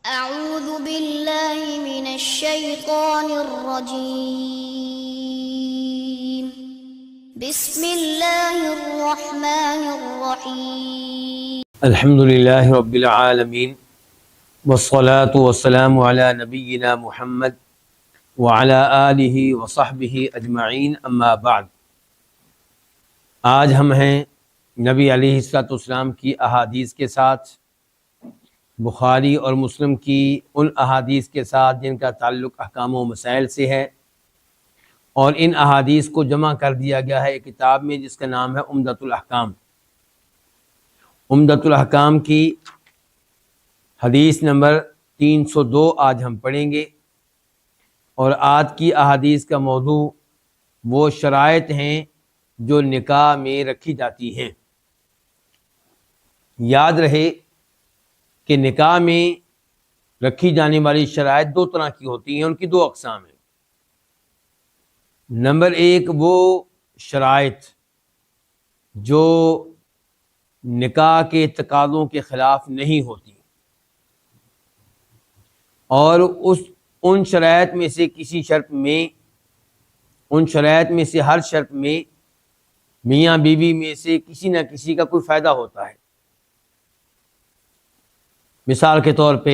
أعوذ بالله من الشيطان الرجيم بسم الله الرحمن الرحيم الحمد لله رب العالمين والصلاة والسلام على نبينا محمد وعلى آله وصحبه اجمعین اما بعد۔ آج ہم ہیں نبی علیہ السلام کی احادیث کے ساتھ، بخاری اور مسلم کی ان احادیث کے ساتھ جن کا تعلق احکام و مسائل سے ہے، اور ان احادیث کو جمع کر دیا گیا ہے ایک کتاب میں جس کا نام ہے عمدۃ الاحکام۔ عمدۃ الاحکام کی حدیث نمبر 302 آج ہم پڑھیں گے، اور آج کی احادیث کا موضوع وہ شرائط ہیں جو نکاح میں رکھی جاتی ہیں۔ یاد رہے کہ نکاح میں رکھی جانے والی شرائط دو طرح کی ہوتی ہیں، ان کی دو اقسام ہیں۔ نمبر ایک وہ شرائط جو نکاح کے تقاضوں کے خلاف نہیں ہوتی، اور ان شرائط میں سے کسی شرط میں، ان شرائط میں سے ہر شرط میں میاں بیوی میں سے کسی نہ کسی کا کوئی فائدہ ہوتا ہے۔ مثال کے طور پہ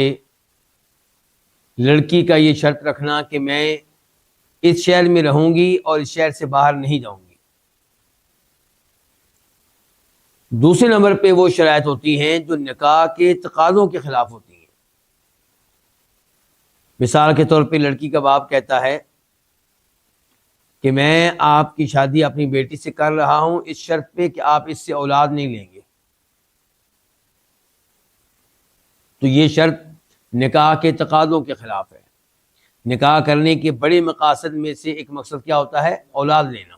لڑکی کا یہ شرط رکھنا کہ میں اس شہر میں رہوں گی اور اس شہر سے باہر نہیں جاؤں گی۔ دوسرے نمبر پہ وہ شرائط ہوتی ہیں جو نکاح کے تقاضوں کے خلاف ہوتی ہیں۔ مثال کے طور پہ لڑکی کا باپ کہتا ہے کہ میں آپ کی شادی اپنی بیٹی سے کر رہا ہوں اس شرط پہ کہ آپ اس سے اولاد نہیں لیں گے، تو یہ شرط نکاح کے تقاضوں کے خلاف ہے۔ نکاح کرنے کے بڑے مقاصد میں سے ایک مقصد کیا ہوتا ہے؟ اولاد لینا۔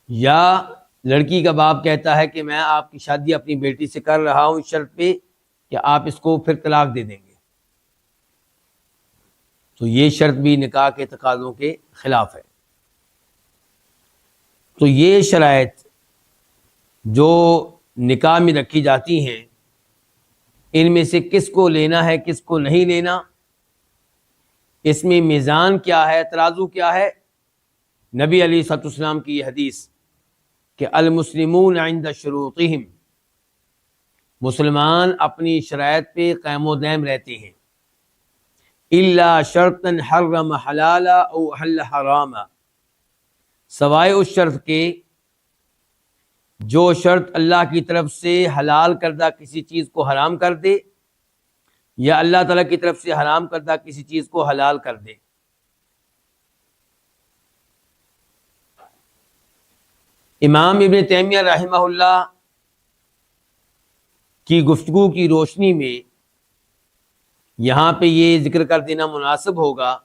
یا لڑکی کا باپ کہتا ہے کہ میں آپ کی شادی اپنی بیٹی سے کر رہا ہوں اس شرط پہ کہ آپ اس کو پھر طلاق دے دیں گے، تو یہ شرط بھی نکاح کے تقاضوں کے خلاف ہے۔ تو یہ شرائط جو نکاح میں رکھی جاتی ہیں، ان میں سے کس کو لینا ہے کس کو نہیں لینا، اس میں میزان کیا ہے، ترازو کیا ہے؟ نبی علیہ الصلوۃ والسلام کی یہ حدیث کہ المسلمون عند شروطہم، مسلمان اپنی شرائط پہ قائم و دائم رہتے ہیں، الا شرطا حرم حلالا او احل حراما، سوائے اس شرط کے جو شرط اللہ کی طرف سے حلال کردہ کسی چیز کو حرام کر دے، یا اللہ تعالیٰ کی طرف سے حرام کردہ کسی چیز کو حلال کر دے۔ امام ابن تیمیہ رحمہ اللہ کی گفتگو کی روشنی میں یہاں پہ یہ ذکر کر دینا مناسب ہوگا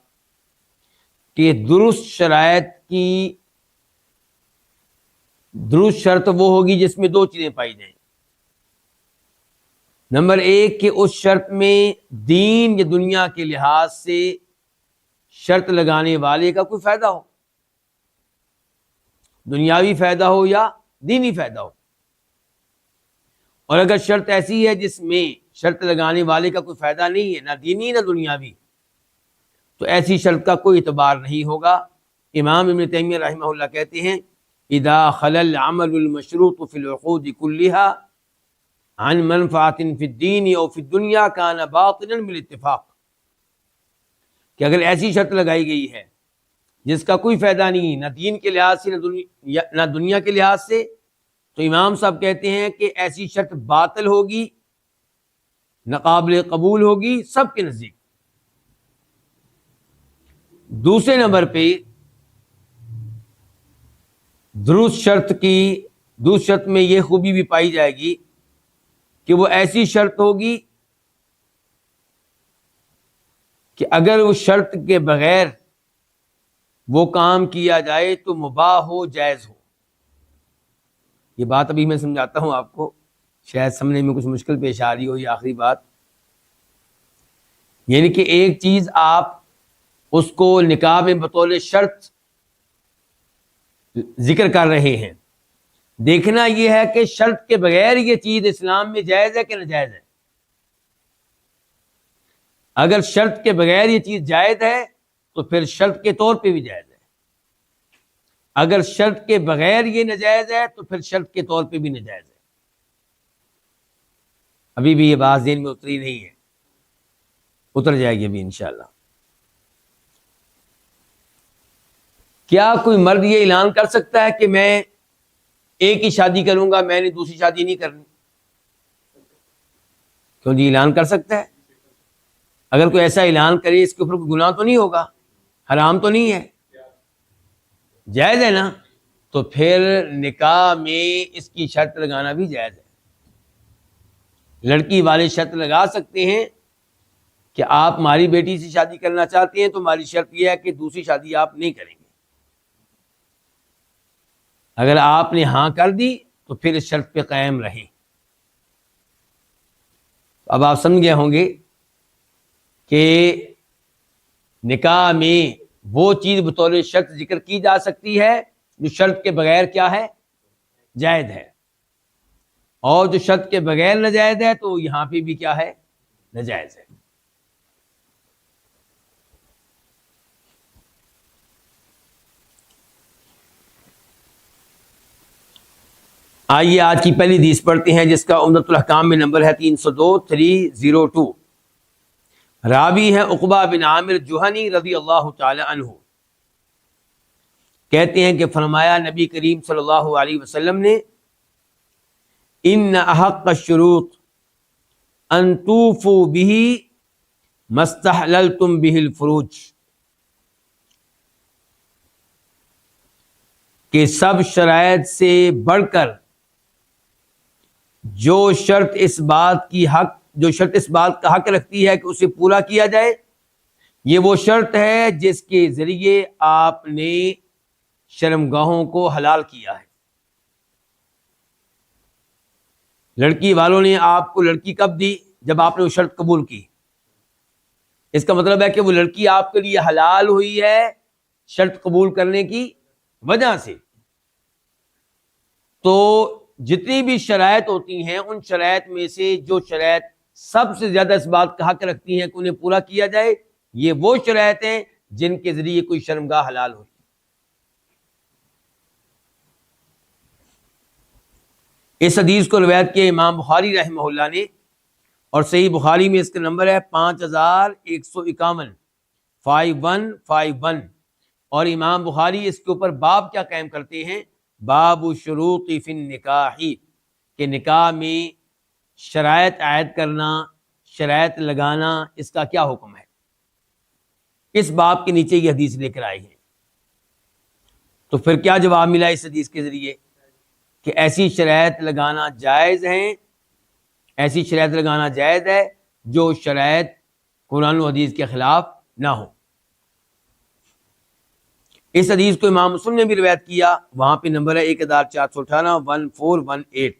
کہ درست شرط وہ ہوگی جس میں دو چیزیں پائی جائیں۔ نمبر ایک کہ اس شرط میں دین یا دنیا کے لحاظ سے شرط لگانے والے کا کوئی فائدہ ہو، دنیاوی فائدہ ہو یا دینی فائدہ ہو۔ اور اگر شرط ایسی ہے جس میں شرط لگانے والے کا کوئی فائدہ نہیں ہے، نہ دینی نہ دنیاوی، تو ایسی شرط کا کوئی اعتبار نہیں ہوگا۔ امام ابن تیمیہ رحمہ اللہ کہتے ہیں اذا خلا العمل المشروط في العقود كلها عن منفعة في الدين او في الدنيا كان باطلا بالاتفاق، کہ اگر ایسی شرط لگائی گئی ہے جس کا کوئی فائدہ نہیں، نہ دین کے لحاظ سے نہ دنیا کے لحاظ سے، تو امام صاحب کہتے ہیں کہ ایسی شرط باطل ہوگی، ناقابل قبول ہوگی سب کے نزدیک۔ دوسرے نمبر پہ درست شرط میں یہ خوبی بھی پائی جائے گی کہ وہ ایسی شرط ہوگی کہ اگر اس شرط کے بغیر وہ کام کیا جائے تو مباح ہو، جائز ہو۔ یہ بات ابھی میں سمجھاتا ہوں آپ کو، شاید سمجھنے میں کچھ مشکل پیش آ رہی ہو۔ یہ آخری بات یعنی کہ ایک چیز آپ اس کو نکاح میں بطور شرط ذکر کر رہے ہیں، دیکھنا یہ ہے کہ شرط کے بغیر یہ چیز اسلام میں جائز ہے کہ ناجائز ہے۔ اگر شرط کے بغیر یہ چیز جائز ہے تو پھر شرط کے طور پہ بھی جائز ہے، اگر شرط کے بغیر یہ ناجائز ہے تو پھر شرط کے طور پہ بھی ناجائز ہے۔ ابھی بھی یہ بات ذہن میں اتری نہیں ہے، اتر جائے گی ابھی انشاءاللہ۔ کیا کوئی مرد یہ اعلان کر سکتا ہے کہ میں ایک ہی شادی کروں گا، میں نے دوسری شادی نہیں کرنی؟ کیوں جی، اعلان کر سکتا ہے۔ اگر کوئی ایسا اعلان کرے اس کے اوپر کوئی گناہ تو نہیں ہوگا، حرام تو نہیں ہے، جائز ہے نا؟ تو پھر نکاح میں اس کی شرط لگانا بھی جائز ہے۔ لڑکی والے شرط لگا سکتے ہیں کہ آپ ہماری بیٹی سے شادی کرنا چاہتے ہیں تو ہماری شرط یہ ہے کہ دوسری شادی آپ نہیں کریں گے۔ اگر آپ نے ہاں کر دی تو پھر اس شرط پہ قائم رہیں۔ اب آپ سمجھ گئے ہوں گے کہ نکاح میں وہ چیز بطور شرط ذکر کی جا سکتی ہے جو شرط کے بغیر کیا ہے؟ جائز ہے، اور جو شرط کے بغیر ناجائز ہے تو یہاں پہ بھی کیا ہے؟ ناجائز ہے۔ آئیے آج کی پہلی حدیث پڑھتے ہیں جس کا عمدۃ الاحکام میں نمبر ہے 302 راوی ہے عقبہ بن عامر جوہنی رضی اللہ تعالی عنہ، کہتے ہیں کہ فرمایا نبی کریم صلی اللہ علیہ وسلم نے، ان احق الشروط ان توفوا به ما استحللتم به الفروج، کہ سب شرائط سے بڑھ کر جو شرط اس بات کا حق رکھتی ہے کہ اسے پورا کیا جائے، یہ وہ شرط ہے جس کے ذریعے آپ نے شرمگاہوں کو حلال کیا ہے۔ لڑکی والوں نے آپ کو لڑکی کب دی؟ جب آپ نے وہ شرط قبول کی۔ اس کا مطلب ہے کہ وہ لڑکی آپ کے لیے حلال ہوئی ہے شرط قبول کرنے کی وجہ سے۔ تو جتنی بھی شرائط ہوتی ہیں ان شرائط میں سے جو شرائط سب سے زیادہ اس بات کا حق رکھتی ہیں کہ انہیں پورا کیا جائے، یہ وہ شرائط ہیں جن کے ذریعے کوئی شرمگاہ حلال ہوئی۔ اس حدیث کو روایت کیا امام بخاری رحمہ اللہ نے، اور صحیح بخاری میں اس کا نمبر ہے 5151 5151، اور امام بخاری اس کے اوپر باب کیا قائم کرتے ہیں؟ باب شروط فی النکاح، کہ نکاح میں شرائط عائد کرنا، شرائط لگانا، اس کا کیا حکم ہے۔ اس باب کے نیچے یہ حدیث لے کر آئی ہے۔ تو پھر کیا جواب ملا اس حدیث کے ذریعے؟ کہ ایسی شرائط لگانا جائز ہیں، ایسی شرائط لگانا جائز ہے جو شرائط قرآن و حدیث کے خلاف نہ ہو۔ اس حدیث کو امام مسلم نے بھی روایت کیا، وہاں پہ نمبر ہے 1418 1418۔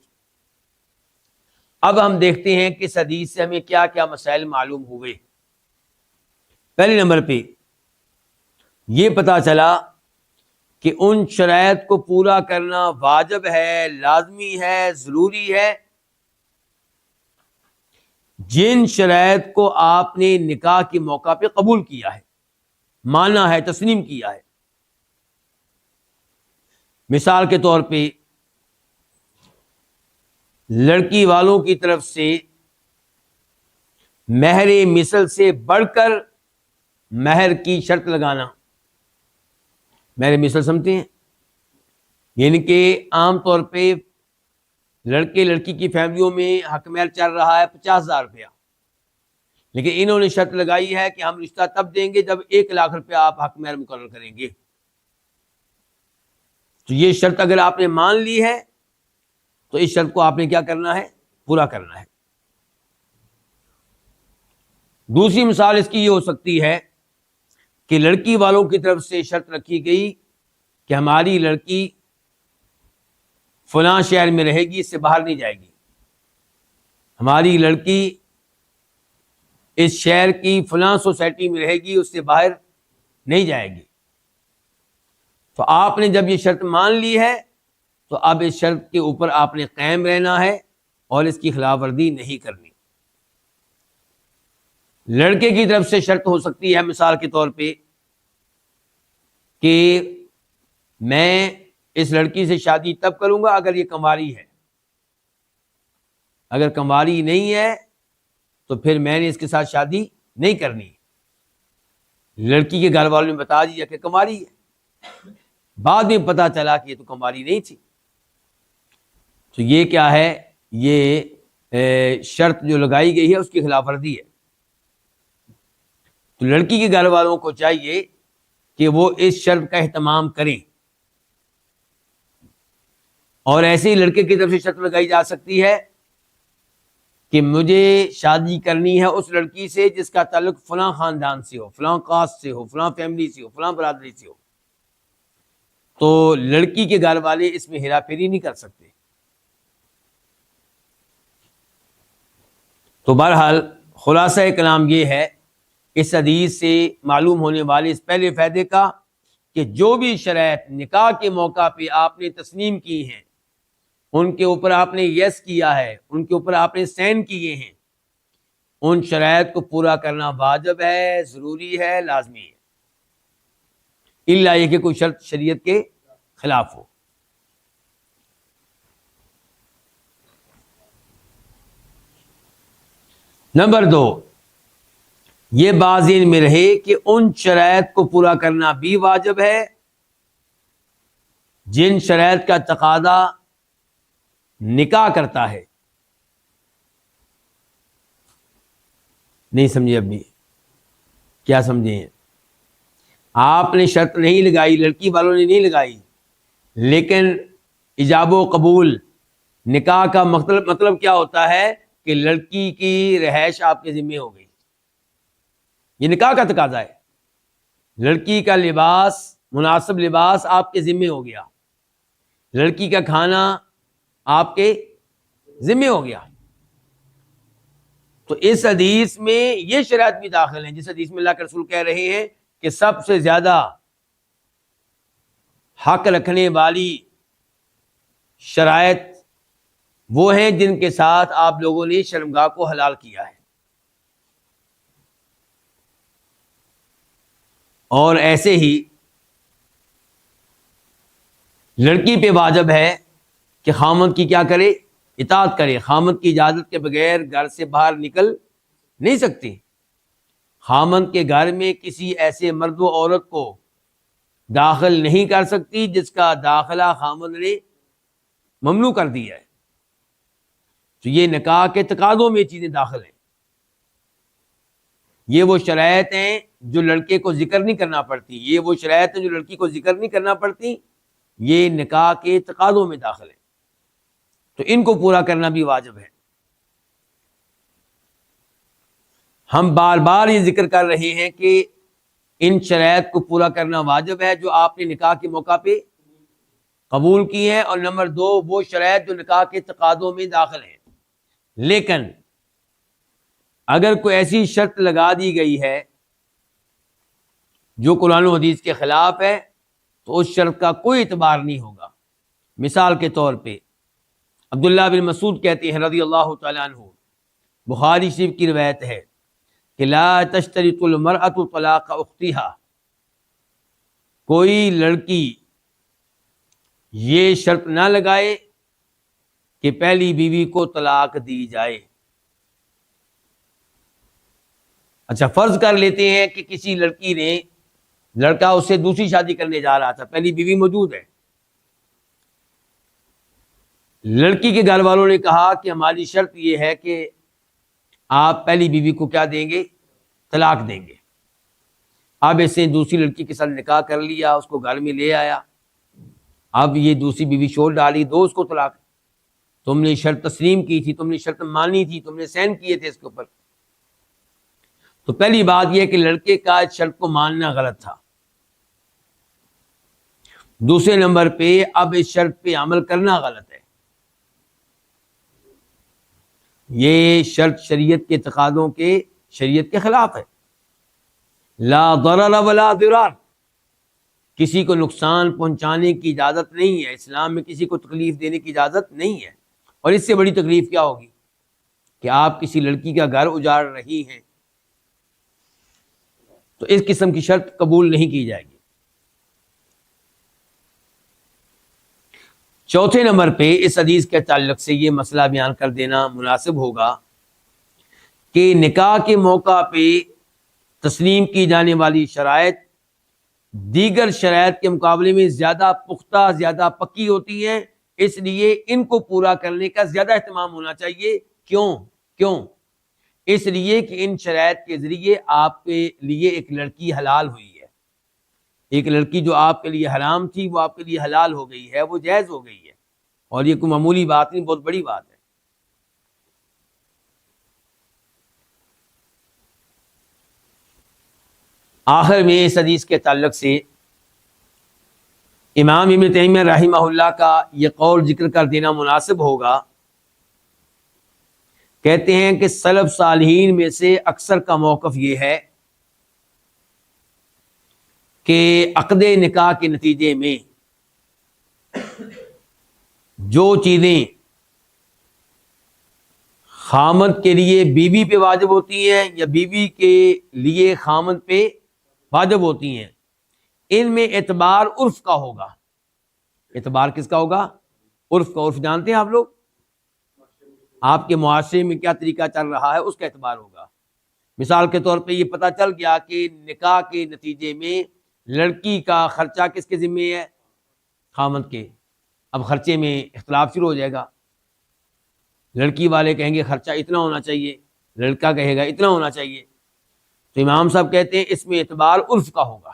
اب ہم دیکھتے ہیں کہ اس حدیث سے ہمیں کیا کیا مسائل معلوم ہوئے۔ پہلے نمبر پہ یہ پتہ چلا کہ ان شرائط کو پورا کرنا واجب ہے، لازمی ہے، ضروری ہے جن شرائط کو آپ نے نکاح کے موقع پہ قبول کیا ہے، مانا ہے، تسلیم کیا ہے۔ مثال کے طور پہ لڑکی والوں کی طرف سے مہر مثل سے بڑھ کر مہر کی شرط لگانا۔ مہر مثل سمجھتے ہیں؟ یعنی کہ عام طور پہ لڑکے لڑکی کی فیملیوں میں حق مہر چل رہا ہے 50,000 روپیہ، لیکن انہوں نے شرط لگائی ہے کہ ہم رشتہ تب دیں گے جب 1,00,000 روپیہ آپ حق مہر مقرر کریں گے۔ تو یہ شرط اگر آپ نے مان لی ہے تو اس شرط کو آپ نے کیا کرنا ہے؟ پورا کرنا ہے۔ دوسری مثال اس کی یہ ہو سکتی ہے کہ لڑکی والوں کی طرف سے شرط رکھی گئی کہ ہماری لڑکی فلاں شہر میں رہے گی، اس سے باہر نہیں جائے گی، ہماری لڑکی اس شہر کی فلاں سوسائٹی میں رہے گی، اس سے باہر نہیں جائے گی۔ تو آپ نے جب یہ شرط مان لی ہے تو اب اس شرط کے اوپر آپ نے قائم رہنا ہے اور اس کی خلاف ورزی نہیں کرنی۔ لڑکے کی طرف سے شرط ہو سکتی ہے مثال کے طور پہ کہ میں اس لڑکی سے شادی تب کروں گا اگر یہ کنواری ہے، اگر کنواری نہیں ہے تو پھر میں نے اس کے ساتھ شادی نہیں کرنی۔ لڑکی کے گھر والوں نے بتا دیا کہ کنواری ہے، بعد میں پتا چلا کہ یہ تو کنواری نہیں تھی، تو یہ کیا ہے؟ یہ شرط جو لگائی گئی ہے اس کی خلاف ورزی ہے۔ تو لڑکی کے گھر والوں کو چاہیے کہ وہ اس شرط کا اہتمام کریں، اور ایسے ہی لڑکے کی طرف سے شرط لگائی جا سکتی ہے کہ مجھے شادی کرنی ہے اس لڑکی سے جس کا تعلق فلاں خاندان سے ہو، فلاں کاسٹ سے ہو، فلاں فیملی سے ہو، فلاں برادری سے ہو، تو لڑکی کے گھر والے اس میں ہیرا پھیری نہیں کر سکتے۔ تو بہرحال خلاصہ کلام یہ ہے اس حدیث سے معلوم ہونے والے اس پہلے فائدے کا کہ جو بھی شرائط نکاح کے موقع پہ آپ نے تسلیم کی ہیں، ان کے اوپر آپ نے یس کیا ہے، ان کے اوپر آپ نے سائن کیے ہیں، ان شرائط کو پورا کرنا واجب ہے، ضروری ہے، لازمی ہے، الا یہ کہ کوئی شرط شریعت کے خلاف ہو۔ نمبر 2، یہ بات ذہن میں رہے کہ ان شرائط کو پورا کرنا بھی واجب ہے جن شرائط کا تقاضا نکاح کرتا ہے۔ نہیں سمجھے؟ اب بھی کیا سمجھے ہیں؟ آپ نے شرط نہیں لگائی، لڑکی والوں نے نہیں لگائی، لیکن ایجاب و قبول نکاح کا مطلب کیا ہوتا ہے کہ لڑکی کی رہائش آپ کے ذمہ ہو گئی، یہ نکاح کا تقاضا ہے۔ لڑکی کا لباس، مناسب لباس آپ کے ذمہ ہو گیا، لڑکی کا کھانا آپ کے ذمہ ہو گیا۔ تو اس حدیث میں یہ شرائط بھی داخل ہیں جس حدیث میں اللہ کے رسول کہہ رہے ہیں کہ سب سے زیادہ حق رکھنے والی شرائط وہ ہیں جن کے ساتھ آپ لوگوں نے شرمگاہ کو حلال کیا ہے، اور ایسے ہی لڑکی پہ واجب ہے کہ خامند کی کیا کرے؟ اطاعت کرے۔ خامند کی اجازت کے بغیر گھر سے باہر نکل نہیں سکتی۔ خامند کے گھر میں کسی ایسے مرد و عورت کو داخل نہیں کر سکتی جس کا داخلہ خامند نے ممنوع کر دیا ہے۔ تو یہ نکاح کے تقاضوں میں چیزیں داخل ہیں، یہ وہ شرائط ہیں جو لڑکے کو ذکر نہیں کرنا پڑتی، یہ وہ شرائط ہیں جو لڑکی کو ذکر نہیں کرنا پڑتی، یہ نکاح کے تقاضوں میں داخل ہیں، تو ان کو پورا کرنا بھی واجب ہے۔ ہم بار بار یہ ذکر کر رہے ہیں کہ ان شرائط کو پورا کرنا واجب ہے جو آپ نے نکاح کے موقع پہ قبول کی ہیں، اور نمبر 2 وہ شرائط جو نکاح کے تقاضوں میں داخل ہیں۔ لیکن اگر کوئی ایسی شرط لگا دی گئی ہے جو قرآن و حدیث کے خلاف ہے تو اس شرط کا کوئی اعتبار نہیں ہوگا۔ مثال کے طور پہ عبداللہ بن مسعود کہتے ہیں رضی اللہ تعالیٰ عنہ، بخاری شریف کی روایت ہے کہ لا تشترط المرأة طلاق اختها، کوئی لڑکی یہ شرط نہ لگائے کہ پہلی بیوی کو طلاق دی جائے۔ اچھا فرض کر لیتے ہیں کہ کسی لڑکی نے، لڑکا اس سے دوسری شادی کرنے جا رہا تھا، پہلی بیوی موجود ہے، لڑکی کے گھر والوں نے کہا کہ ہماری شرط یہ ہے کہ آپ پہلی بیوی کو کیا دیں گے؟ طلاق دیں گے۔ اب اس نے دوسری لڑکی کے ساتھ نکاح کر لیا، اس کو گھر میں لے آیا، اب یہ دوسری بیوی چھوڑ ڈالی، دو اس کو طلاق۔ تم نے شرط تسلیم کی تھی، تم نے شرط مانی تھی، تم نے سائن کیے تھے اس کے اوپر۔ تو پہلی بات یہ کہ لڑکے کا اس شرط کو ماننا غلط تھا۔ دوسرے نمبر پہ اب اس شرط پہ عمل کرنا غلط ہے۔ یہ شرط شریعت کے تقاضوں کے، شریعت کے خلاف ہے۔ لا ضرر ولا ضرار، کسی کو نقصان پہنچانے کی اجازت نہیں ہے، اسلام میں کسی کو تکلیف دینے کی اجازت نہیں ہے۔ اور اس سے بڑی تکلیف کیا ہوگی کہ آپ کسی لڑکی کا گھر اجاڑ رہی ہیں، تو اس قسم کی شرط قبول نہیں کی جائے گی۔ چوتھے نمبر پہ اس حدیث کے تعلق سے یہ مسئلہ بیان کر دینا مناسب ہوگا کہ نکاح کے موقع پہ تسلیم کی جانے والی شرائط دیگر شرائط کے مقابلے میں زیادہ پختہ، زیادہ پکی ہوتی ہیں، اس لیے ان کو پورا کرنے کا زیادہ اہتمام ہونا چاہیے۔ کیوں؟ اس لیے کہ ان شرائط کے ذریعے آپ کے لیے ایک لڑکی حلال ہوئی ہے، ایک لڑکی جو آپ کے لیے حرام تھی وہ آپ کے لیے حلال ہو گئی ہے، وہ جائز ہو گئی ہے، اور یہ کوئی معمولی بات نہیں، بہت بڑی بات ہے۔ آخر میں اس حدیث کے تعلق سے امام ابن تیمیہ رحمہ اللہ کا یہ قول ذکر کر دینا مناسب ہوگا۔ کہتے ہیں کہ سلف صالحین میں سے اکثر کا موقف یہ ہے کہ عقد نکاح کے نتیجے میں جو چیزیں خامند کے لیے بیوی پہ واجب ہوتی ہیں یا بیوی کے لیے خامند پہ واجب ہوتی ہیں، ان میں اعتبار عرف کا ہوگا۔ اعتبار کس کا ہوگا؟ عرف کا۔ عرف جانتے ہیں آپ لوگ؟ آپ کے معاشرے میں کیا طریقہ چل رہا ہے اس کا اعتبار ہوگا۔ مثال کے طور پہ یہ پتہ چل گیا کہ نکاح کے نتیجے میں لڑکی کا خرچہ کس کے ذمہ ہے؟ خامند کے۔ اب خرچے میں اختلاف شروع ہو جائے گا، لڑکی والے کہیں گے خرچہ اتنا ہونا چاہیے، لڑکا کہے گا اتنا ہونا چاہیے۔ تو امام صاحب کہتے ہیں اس میں اعتبار عرف کا ہوگا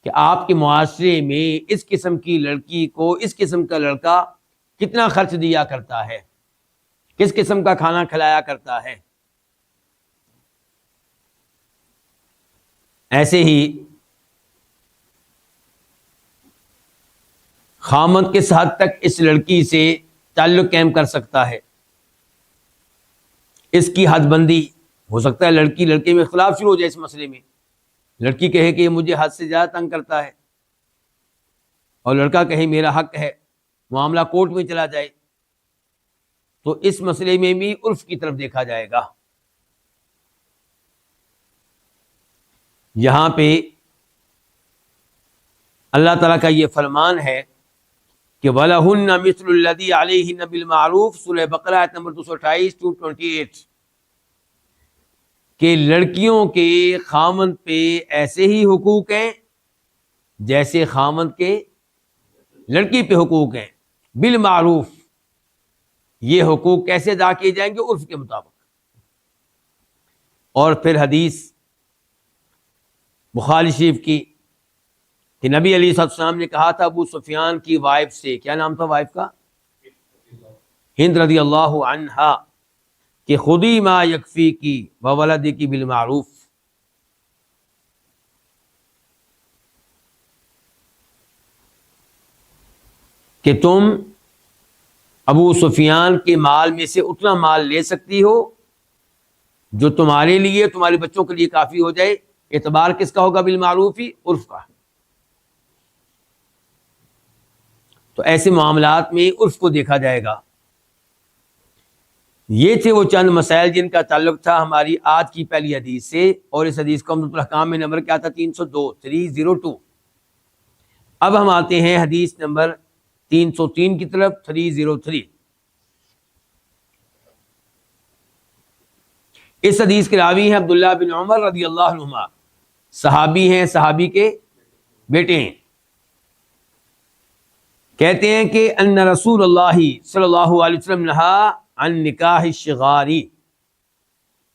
کہ آپ کے معاشرے میں اس قسم کی لڑکی کو اس قسم کا لڑکا کتنا خرچ دیا کرتا ہے، کس قسم کا کھانا کھلایا کرتا ہے۔ ایسے ہی خامند کس حد تک اس لڑکی سے تعلق قائم کر سکتا ہے، اس کی حد بندی ہو سکتا ہے۔ لڑکی لڑکے میں اختلاف شروع ہو جائے اس مسئلے میں، لڑکی کہے کہ یہ مجھے حد سے زیادہ تنگ کرتا ہے، اور لڑکا کہے میرا حق ہے، معاملہ کورٹ میں چلا جائے، تو اس مسئلے میں بھی عرف کی طرف دیکھا جائے گا۔ یہاں پہ اللہ تعالیٰ کا یہ فرمان ہے کہ وَلَهُنَّ مِثْلُ الَّذِي عَلَيْهِنَّ بِالْمَعْرُوفِ، سورہ بقرہ آیت نمبر 228 کہ لڑکیوں کے خامند پہ ایسے ہی حقوق ہیں جیسے خامند کے لڑکی پہ حقوق ہیں، بالمعروف۔ یہ حقوق کیسے ادا کیے جائیں گے؟ عرف کے مطابق۔ اور پھر حدیث بخاری شریف کی کہ نبی علیہ السلام نے کہا تھا ابو سفیان کی وائف سے، کیا نام تھا وائف کا؟ ہند رضی اللہ عنہا، کہ خودی ما یکفی کی وولدی کی بالمعروف۔ کہ تم ابو سفیان کے مال میں سے اتنا مال لے سکتی ہو جو تمہارے لیے تمہارے بچوں کے لیے کافی ہو جائے۔ اعتبار کس کا ہوگا؟ بالمعروف ہی، عرف کا۔ تو ایسے معاملات میں عرف کو دیکھا جائے گا۔ یہ تھے وہ چند مسائل جن کا تعلق تھا ہماری آج کی پہلی حدیث سے، اور اس حدیث کا عمدۃ الاحکام میں نمبر کیا تھا؟ 302۔ اب ہم آتے ہیں حدیث نمبر 303 کی طرف، 303۔ اس حدیث کے راوی ہیں عبداللہ بن عمر رضی اللہ عنہما، صحابی ہیں، صحابی کے بیٹے ہیں۔ کہتے ہیں کہ ان رسول اللہ صلی اللہ علیہ وسلم نہا عن نکاح الشغاری،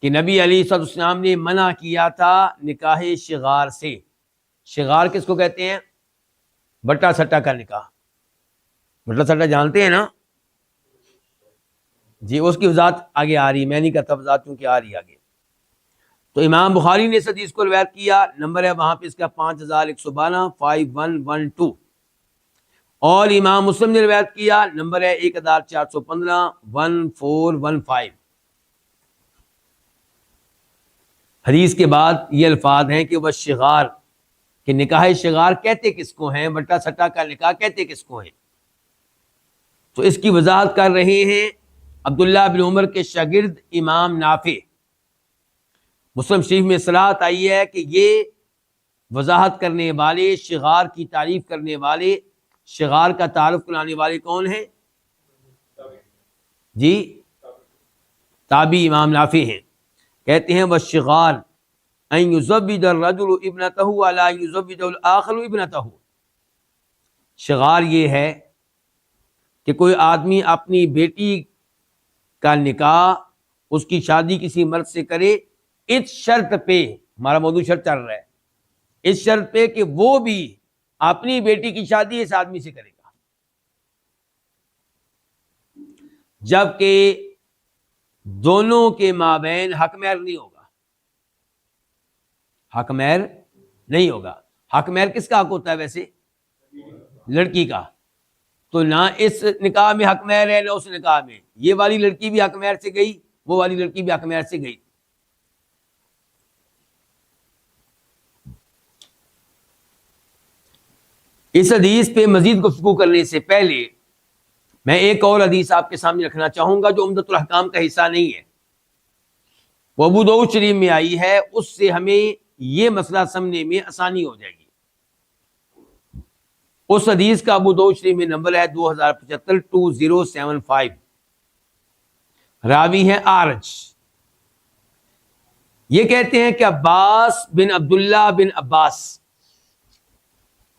کہ نبی علیہ السلام نے منع کیا تھا نکاح شغار سے۔ شغار کس کو کہتے ہیں؟ بٹا سٹا کا نکاح۔ بٹا سٹا جانتے ہیں نا جی، اس کی وضاحت آگے آ رہی، میں نہیں کرتا وضاحت کیونکہ آ رہی آگے۔ تو امام بخاری نے اس حدیث کو روایت کیا، نمبر ہے وہاں پہ اس کا 5112، 5112۔ اور امام مسلم نے روایت کیا، نمبر ہے 1415، 1415۔ حدیث کے بعد یہ الفاظ ہیں کہ وہ شغار، کہ نکاح شغار کہتے کس کو ہیں، بٹا سٹا کا نکاح کہتے کس کو ہیں۔ تو اس کی وضاحت کر رہے ہیں عبداللہ بن عمر کے شاگرد امام نافع، مسلم شریف میں صلاحت آئی ہے کہ یہ وضاحت کرنے والے، شغار کی تعریف کرنے والے، شغار کا تعارف کرانے والے کون ہیں؟ جی تابعی امام نافع ہیں. کہتے ہیں والشغار ان یزوج الرجل ابنتہ ولا یزوج الاخر ابنتہ. شغار یہ ہے کہ کوئی آدمی اپنی بیٹی کا نکاح، اس کی شادی کسی مرد سے کرے، اس شرط پہ، ہمارا موضوع شرط چل رہا ہے، اس شرط پہ کہ وہ بھی اپنی بیٹی کی شادی اس آدمی سے کرے گا، جبکہ دونوں کے مابین حق مہر نہیں ہوگا. حق مہر نہیں ہوگا. حق مہر کس کا حق ہوتا ہے ویسے؟ لڑکی کا. تو نہ اس نکاح میں حق مہر ہے نہ اس نکاح میں. یہ والی لڑکی بھی حق مہر سے گئی، وہ والی لڑکی بھی حق مہر سے گئی. اس حدیث پہ مزید گفتگو کرنے سے پہلے میں ایک اور حدیث آپ کے سامنے رکھنا چاہوں گا جو عمدۃ الاحکام کا حصہ نہیں ہے. وہ ابو داؤد شریف میں آئی ہے، اس سے ہمیں یہ مسئلہ سمجھنے میں آسانی ہو جائے گی. اس حدیث کا ابو داؤد شریف میں نمبر ہے 2075. راوی ہیں اعرج. یہ کہتے ہیں کہ عباس بن عبداللہ بن عباس.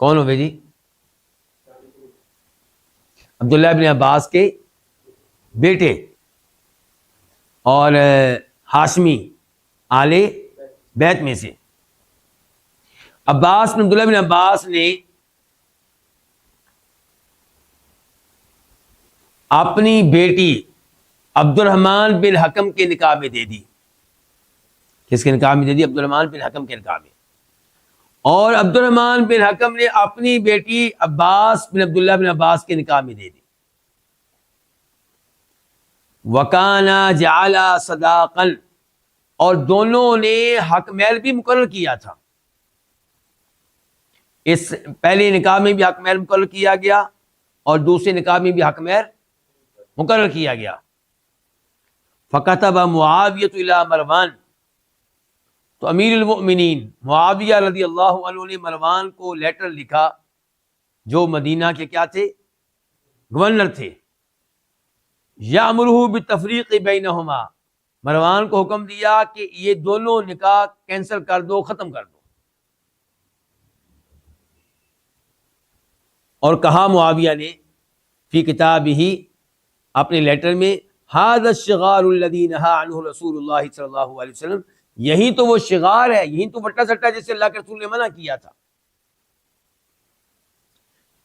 کون ہو بھائی جی؟ عبداللہ بن عباس کے بیٹے اور ہاشمی آل بیت میں سے. عباس بن عبداللہ بن عباس نے اپنی بیٹی عبد الرحمن بن حکم کے نکاح میں دے دی. کس کے نکاح میں دے دی؟ عبد الرحمن بن حکم کے نکاح میں. اور عبد الرحمن بن حکم نے اپنی بیٹی عباس بن عبداللہ بن عباس کے نکاح میں دے دی. وَكَانَ جَعَلَ صَدَاقًا، اور دونوں نے حق مہر بھی مقرر کیا تھا. اس پہلے نکاح میں بھی حق مہر مقرر کیا گیا اور دوسرے نکاح میں بھی حق مہر مقرر کیا گیا. فَكَتَبَ مُعَاوِيَةُ إِلَىٰ مَرْوَانَ، تو امیر المؤمنین معاویہ رضی اللہ عنہ نے مروان کو لیٹر لکھا، جو مدینہ کے کیا تھے؟ گورنر تھے. یامرہ بالتفریق بینہما، مروان کو حکم دیا کہ یہ دونوں نکاح کینسل کر دو، ختم کر دو. اور کہا معاویہ نے فی کتابہ، اپنے لیٹر میں، ھذا الشغار الذی نہی عنہ رسول اللہ صلی اللہ علیہ وسلم، یہی تو وہ شغار ہے، یہی تو بٹا سٹا جس سے اللہ کے رسول نے منع کیا تھا.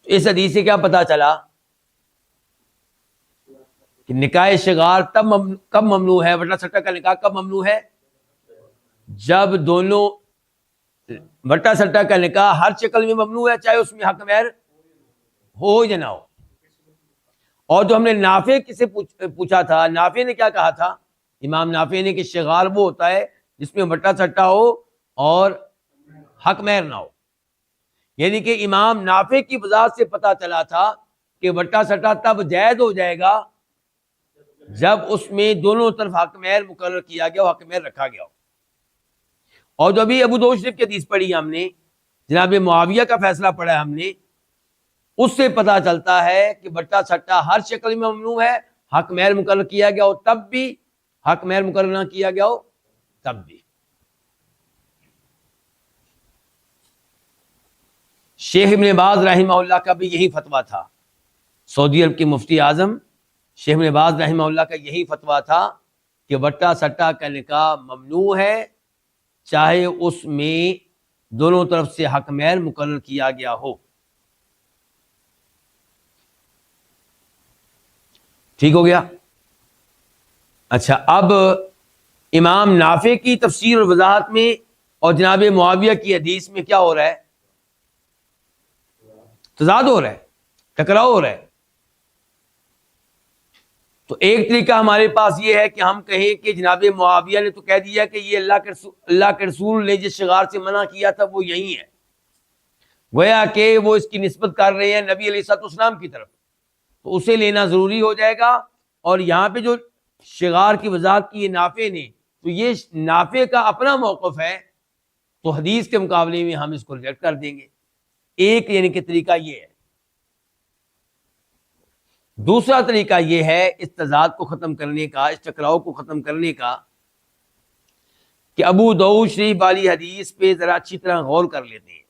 تو اس حدیث سے کیا پتا چلا کہ نکاح شغار کب ممنوع ہے؟ بٹا سٹا کا نکاح کب ممنوع ہے؟ جب دونوں، بٹا سٹا کا نکاح ہر شکل میں ممنوع ہے، چاہے اس میں حق مہر ہو یا نہ ہو. اور جو ہم نے نافع سے پوچھا تھا، نافع نے کیا کہا تھا؟ امام نافع نے کہ شغار وہ ہوتا ہے جس میں بٹا سٹا ہو اور حق مہر نہ ہو. یعنی کہ امام نافع کی وضاحت سے پتا چلا تھا کہ بٹا سٹا تب جائز ہو جائے گا جب اس میں دونوں طرف حق مہر مقرر کیا گیا ہو، حق مہر رکھا گیا ہو. اور جو ابھی ابو داؤد شریف کی حدیث پڑھی ہم نے، جناب معاویہ کا فیصلہ پڑھا ہے ہم نے، اس سے پتا چلتا ہے کہ بٹا سٹا ہر شکل میں ممنوع ہے، حق مہر مقرر کیا گیا ہو تب بھی، حق مہر مقرر نہ کیا گیا ہو تب بھی. شیخ ابن باز رحمہ اللہ کا بھی یہی فتویٰ تھا. سعودی عرب کے مفتی اعظم شیخ ابن باز رحمہ اللہ کا یہی فتویٰ تھا کہ بٹا سٹا کا نکاح ممنوع ہے، چاہے اس میں دونوں طرف سے حق مہر مقرر کیا گیا ہو. ٹھیک ہو گیا؟ اچھا، اب امام نافع کی تفسیر اور وضاحت میں اور جناب معاویہ کی حدیث میں کیا ہو رہا ہے؟ تضاد ہو رہا ہے، ٹکراؤ ہو رہا ہے. تو ایک طریقہ ہمارے پاس یہ ہے کہ ہم کہیں کہ جناب معاویہ نے تو کہہ دیا کہ یہ اللہ کے رسول نے جس شغار سے منع کیا تھا وہ یہی ہے، گویا کہ وہ اس کی نسبت کر رہے ہیں نبی علیہ الصلوۃ والسلام کی طرف، تو اسے لینا ضروری ہو جائے گا. اور یہاں پہ جو شغار کی وضاحت کی نافع نے، تو یہ نافع کا اپنا موقف ہے، تو حدیث کے مقابلے میں ہم اس کو ریجیکٹ کر دیں گے۔ ایک یعنی کہ طریقہ یہ ہے۔ دوسرا طریقہ یہ ہے اس تضاد کو ختم کرنے کا، اس ٹکراؤ کو ختم کرنے کا، کہ ابو داؤد شریف والی حدیث پہ ذرا اچھی طرح غور کر لیتے ہیں۔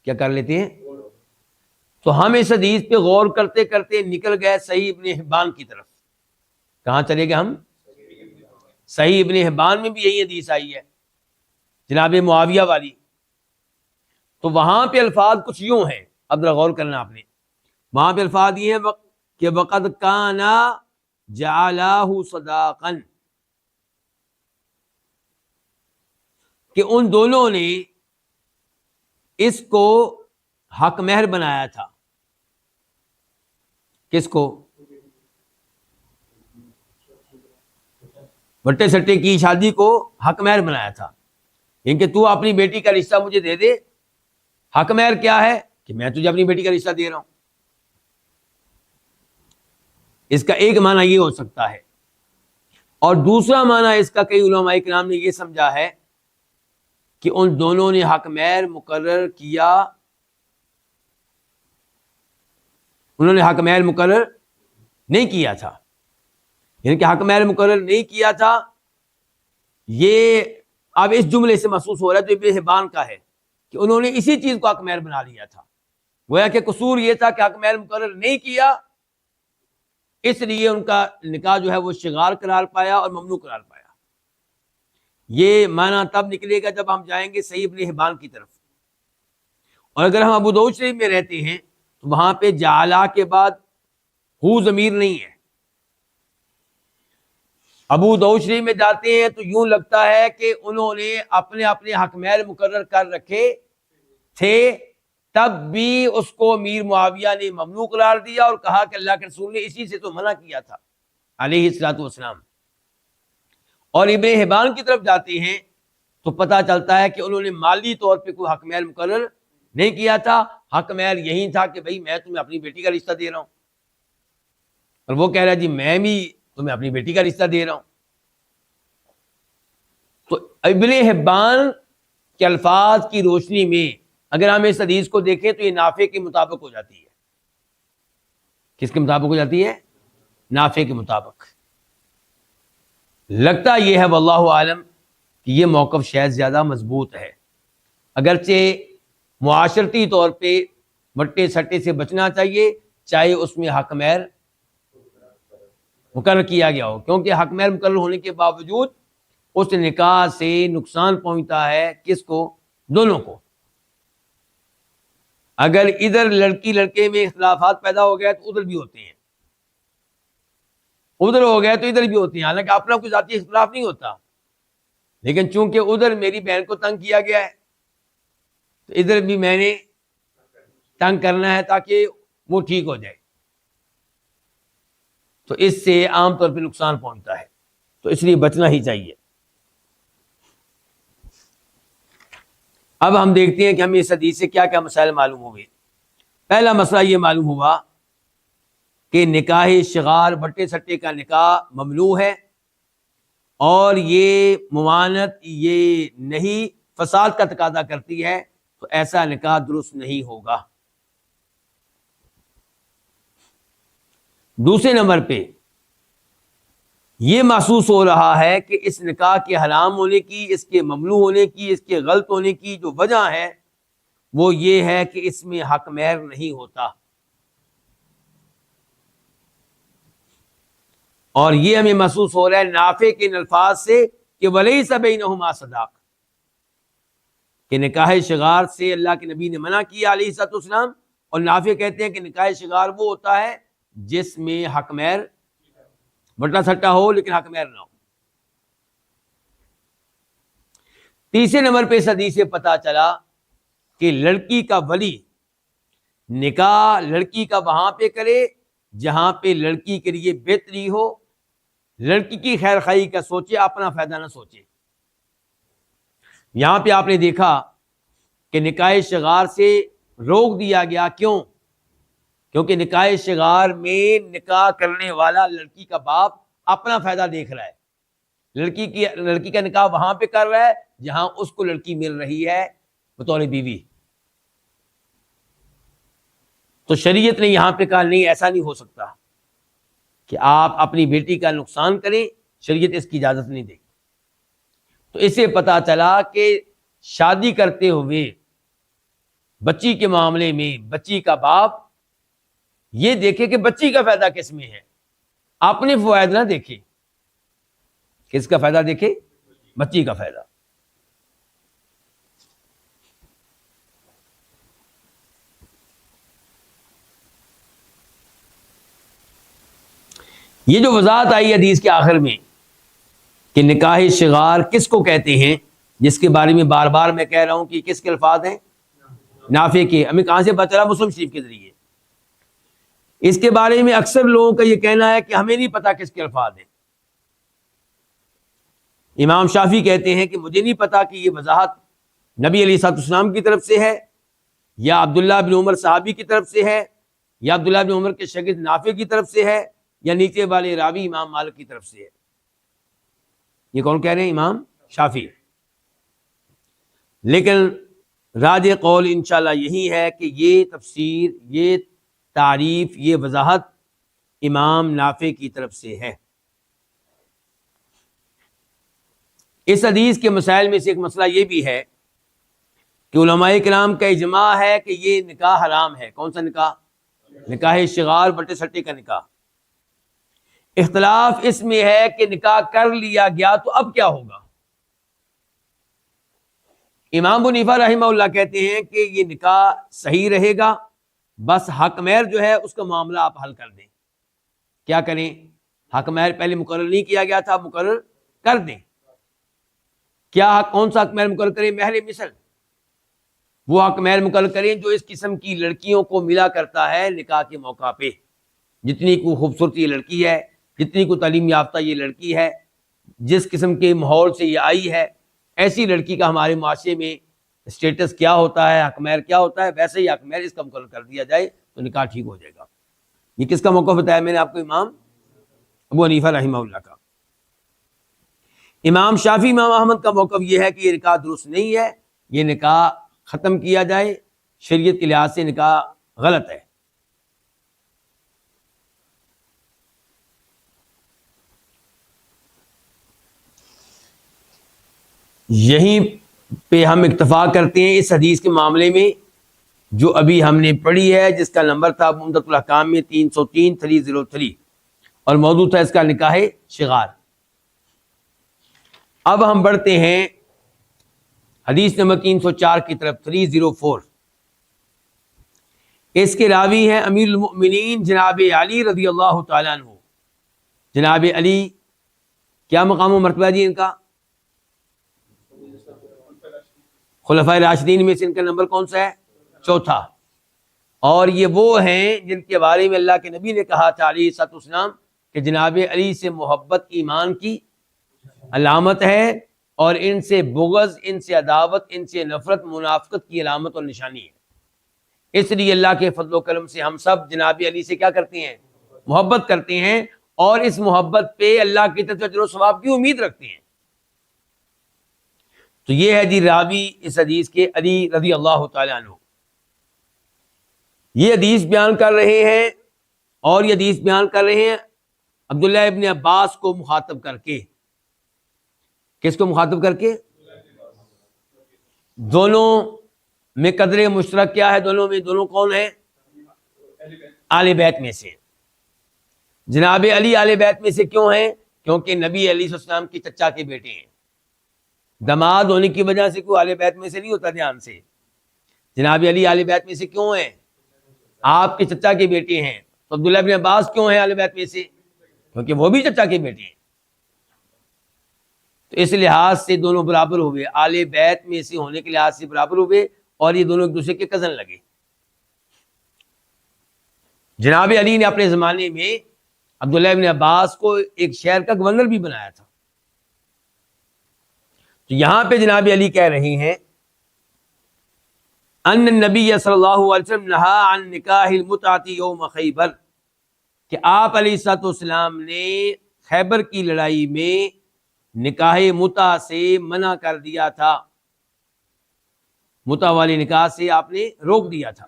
کیا کر لیتے ہیں؟ تو ہم اس حدیث پہ غور کرتے کرتے نکل گئے صحیح ابن حبان کی طرف۔ کہاں چلے گئے ہم؟ صحیح ابن حبان میں بھی یہی حدیث آئی ہے، جناب معاویہ والی۔ تو وہاں پہ الفاظ کچھ یوں ہیں، اب ذرا غور کرنا آپ نے۔ وہاں پہ الفاظ یہ ہیں کہ وَقَدْ كَانَ جَعَلَاهُ صَدَاقًا، کہ ان دونوں نے اس کو حق مہر بنایا تھا۔ کس کو؟ بٹے سٹے کی شادی کو حق مہر بنایا تھا، یعنی کہ تو اپنی بیٹی کا رشتہ مجھے دے دے۔ حق مہر کیا ہے؟ کہ میں تجھے اپنی بیٹی کا رشتہ دے رہا ہوں۔ اس کا ایک معنی یہ ہو سکتا ہے، اور دوسرا معنی اس کا کئی علماء کرام نے یہ سمجھا ہے کہ ان دونوں نے حق مہر مقرر کیا، انہوں نے حق مہر مقرر نہیں کیا تھا، یعنی کہ حق مہر مقرر نہیں کیا تھا۔ یہ اب اس جملے سے محسوس ہو رہا ہے تو ابن حبان کا ہے کہ انہوں نے اسی چیز کو حق مہر بنا لیا تھا۔ گویا کہ قصور یہ تھا کہ حق مہر مقرر نہیں کیا، اس لیے ان کا نکاح جو ہے وہ شغار قرار پایا اور ممنوع قرار پایا۔ یہ معنی تب نکلے گا جب ہم جائیں گے صحیح ابن حبان کی طرف۔ اور اگر ہم ابو داؤد شریف میں رہتے ہیں تو وہاں پہ جعلا کے بعد ہو ضمیر نہیں ہے۔ ابو داؤد شریف میں جاتے ہیں تو یوں لگتا ہے کہ انہوں نے اپنے اپنے حق مہر مقرر کر رکھے تھے، تب بھی اس کو امیر معاویہ نے ممنوع قرار دیا اور کہا کہ اللہ کے رسول نے اسی سے تو منع کیا تھا علیہ الصلوۃ والسلام۔ اور ابن حبان کی طرف جاتے ہیں تو پتہ چلتا ہے کہ انہوں نے مالی طور پہ کوئی حق مہر مقرر نہیں کیا تھا، حق مہر یہی تھا کہ بھئی میں تمہیں اپنی بیٹی کا رشتہ دے رہا ہوں، اور وہ کہہ رہا ہے جی میں بھی تمہیں اپنی بیٹی کا رشتہ دے رہا ہوں۔ تو ابن حبان کے الفاظ کی روشنی میں اگر ہم اس حدیث کو دیکھیں تو یہ نافع کے مطابق ہو جاتی ہے۔ کس کے مطابق ہو جاتی ہے؟ نافع کے مطابق۔ لگتا یہ ہے واللہ عالم کہ یہ موقف شاید زیادہ مضبوط ہے، اگرچہ معاشرتی طور پہ بٹے سٹے سے بچنا چاہیے، چاہے اس میں حق مہر مقرر کیا گیا ہو، کیونکہ حق مہر مقرر ہونے کے باوجود اس نکاح سے نقصان پہنچتا ہے کس کو؟ دونوں کو۔ اگر ادھر لڑکی لڑکے میں اختلافات پیدا ہو گئے تو ادھر بھی ہوتے ہیں، ادھر ہو گئے تو ادھر بھی ہوتے ہیں، حالانکہ اپنا کوئی ذاتی اختلاف نہیں ہوتا، لیکن چونکہ ادھر میری بہن کو تنگ کیا گیا ہے تو ادھر بھی میں نے تنگ کرنا ہے تاکہ وہ ٹھیک ہو جائے، تو اس سے عام طور پہ نقصان پہنچتا ہے، تو اس لیے بچنا ہی چاہیے۔ اب ہم دیکھتے ہیں کہ ہمیں اس حدیث سے کیا کیا مسائل معلوم ہوئے۔ پہلا مسئلہ یہ معلوم ہوا کہ نکاح شغار بٹے سٹے کا نکاح ممنوع ہے، اور یہ ممانعت یہ نہیں فساد کا تقاضا کرتی ہے، تو ایسا نکاح درست نہیں ہوگا۔ دوسرے نمبر پہ یہ محسوس ہو رہا ہے کہ اس نکاح کے حرام ہونے کی، اس کے ممنوع ہونے کی، اس کے غلط ہونے کی جو وجہ ہے وہ یہ ہے کہ اس میں حق مہر نہیں ہوتا، اور یہ ہمیں محسوس ہو رہا ہے نافع کے ان الفاظ سے کہ وَلَيْسَ بَيْنَهُمَا صَدَاقٌ، کہ نکاح شغار سے اللہ کے نبی نے منع کیا علیہ الصلوۃ والسلام، اور نافع کہتے ہیں کہ نکاح شغار وہ ہوتا ہے جس میں حق مہر بٹا سٹا ہو لیکن حق مہر نہ ہو۔ تیسرے نمبر پہ اس حدیث سے پتا چلا کہ لڑکی کا ولی نکاح لڑکی کا وہاں پہ کرے جہاں پہ لڑکی کے لیے بہتری ہو، لڑکی کی خیر خواہی کا سوچے، اپنا فائدہ نہ سوچے۔ یہاں پہ آپ نے دیکھا کہ نکاح شغار سے روک دیا گیا، کیوں؟ کیونکہ نکاح شغار میں نکاح کرنے والا لڑکی کا باپ اپنا فائدہ دیکھ رہا ہے، لڑکی کا نکاح وہاں پہ کر رہا ہے جہاں اس کو لڑکی مل رہی ہے بطور بیوی. تو شریعت نے یہاں پہ کہا نہیں، ایسا نہیں ہو سکتا کہ آپ اپنی بیٹی کا نقصان کریں، شریعت اس کی اجازت نہیں دے. تو اسے پتا چلا کہ شادی کرتے ہوئے بچی کے معاملے میں بچی کا باپ یہ دیکھے کہ بچی کا فائدہ کس میں ہے، اپنے فوائد نہ دیکھے. کس کا فائدہ دیکھے؟ بچی کا فائدہ. یہ جو وضاحت آئی حدیث کے آخر میں کہ نکاح شغار کس کو کہتے ہیں، جس کے بارے میں بار بار میں کہہ رہا ہوں کہ کس کے الفاظ ہیں؟ نافع کے. ہمیں کہاں سے پتہ چلا؟ مسلم شریف کے ذریعے. اس کے بارے میں اکثر لوگوں کا یہ کہنا ہے کہ ہمیں نہیں پتا کس کے الفاظ ہیں. امام شافعی کہتے ہیں کہ مجھے نہیں پتا کہ یہ وضاحت نبی علیہ الصلوۃ والسلام کی طرف سے ہے یا عبداللہ بن عمر صحابی کی طرف سے ہے یا عبداللہ بن عمر کے شاگرد نافع کی طرف سے ہے یا نیچے والے راوی امام مالک کی طرف سے ہے. یہ کون کہہ رہے ہیں؟ امام شافعی. لیکن راجح قول انشاءاللہ یہی ہے کہ یہ تفسیر، یہ تعریف، یہ وضاحت امام نافع کی طرف سے ہے. اس حدیث کے مسائل میں سے ایک مسئلہ یہ بھی ہے کہ علماء کرام کا اجماع ہے کہ یہ نکاح حرام ہے. کون سا نکاح؟ نکاح شغار، بٹے سٹے کا نکاح. اختلاف اس میں ہے کہ نکاح کر لیا گیا تو اب کیا ہوگا. امام ابو حنیفہ رحمہ اللہ کہتے ہیں کہ یہ نکاح صحیح رہے گا، بس حق مہر جو ہے اس کا معاملہ آپ حل کر دیں. کیا کریں؟ حق مہر پہلے مقرر نہیں کیا گیا تھا، مقرر کر دیں. کیا کون سا حق مہر مقرر کریں؟ مہر مثل. وہ حق مہر مقرر کریں جو اس قسم کی لڑکیوں کو ملا کرتا ہے نکاح کے موقع پہ. جتنی کو خوبصورت یہ لڑکی ہے، جتنی کو تعلیم یافتہ یہ لڑکی ہے، جس قسم کے ماحول سے یہ آئی ہے، ایسی لڑکی کا ہمارے معاشرے میں اسٹیٹس کیا ہوتا ہے، حق مہر کیا ہوتا ہے، ویسے ہی حق مہر اس کا مقرر کر دیا جائے تو نکاح ٹھیک ہو جائے گا. یہ کس کا موقف بتایا میں نے آپ کو؟ امام ابو حنیفہ رحمہ اللہ کا. امام شافعی، امام احمد کا موقف یہ ہے کہ یہ نکاح درست نہیں ہے، یہ نکاح ختم کیا جائے، شریعت کے لحاظ سے نکاح غلط ہے. یہیں پہ ہم اکتفا کرتے ہیں اس حدیث کے معاملے میں جو ابھی ہم نے پڑھی ہے، جس کا نمبر تھا عمدۃ الاحکام میں 303 303 اور موضوع تھا اس کا نکاح شغار. اب ہم بڑھتے ہیں حدیث نمبر 304 کی طرف. 304 اس کے راوی ہیں امیر المؤمنین جناب علی رضی اللہ تعالیٰ عنہ. جناب علی کیا مقام و مرتبہ جی ان کا؟ خلفائے راشدین میں سے ان کا نمبر کون سا ہے؟ چوتھا. اور یہ وہ ہیں جن کے بارے میں اللہ کے نبی نے کہا تھا علیہ الصلوۃ والسلام کہ جناب علی سے محبت ایمان کی علامت ہے اور ان سے بغض، ان سے عداوت، ان سے نفرت منافقت کی علامت اور نشانی ہے. اس لیے اللہ کے فضل و کرم سے ہم سب جناب علی سے کیا کرتے ہیں؟ محبت کرتے ہیں، اور اس محبت پہ اللہ کی طرف سے اجر و ثواب کی امید رکھتے ہیں. تو یہ ہے جی راوی اس حدیث کے علی رضی اللہ تعالیٰ عنہ. یہ حدیث بیان کر رہے ہیں، اور یہ حدیث بیان کر رہے ہیں عبداللہ ابن عباس کو مخاطب کر کے. کس کو مخاطب کر کے؟ دونوں میں قدر مشترک کیا ہے؟ دونوں کون ہیں؟ آل بیت میں سے. جناب علی آل بیت میں سے کیوں ہیں؟ کیونکہ نبی علیہ السلام کے چچا کے بیٹے ہیں. داماد ہونے کی وجہ سے کوئی آل بیت میں سے نہیں ہوتا. دھیان سے، جناب علی آل بیت میں سے کیوں ہیں؟ آپ کے چچا کے بیٹے ہیں. تو عبداللہ بن عباس کیوں ہیں آل بیت میں سے؟ کیونکہ وہ بھی چچا کے بیٹے ہیں. تو اس لحاظ سے دونوں برابر ہوئے، آل بیت میں سے ہونے کے لحاظ سے برابر ہوئے، اور یہ دونوں ایک دوسرے کے کزن لگے. جناب علی نے اپنے زمانے میں عبداللہ ابن عباس کو ایک شہر کا گورنر بھی بنایا تھا. تو یہاں پہ جناب علی کہہ رہے ہیں ان النبی صلی اللہ علیہ وسلم نہا عن نکاح المتعۃ یوم خیبر، کہ آپ علیہ الصلوۃ والسلام نے خیبر کی لڑائی میں نکاح متع سے منع کر دیا تھا، متع والی نکاح سے آپ نے روک دیا تھا۔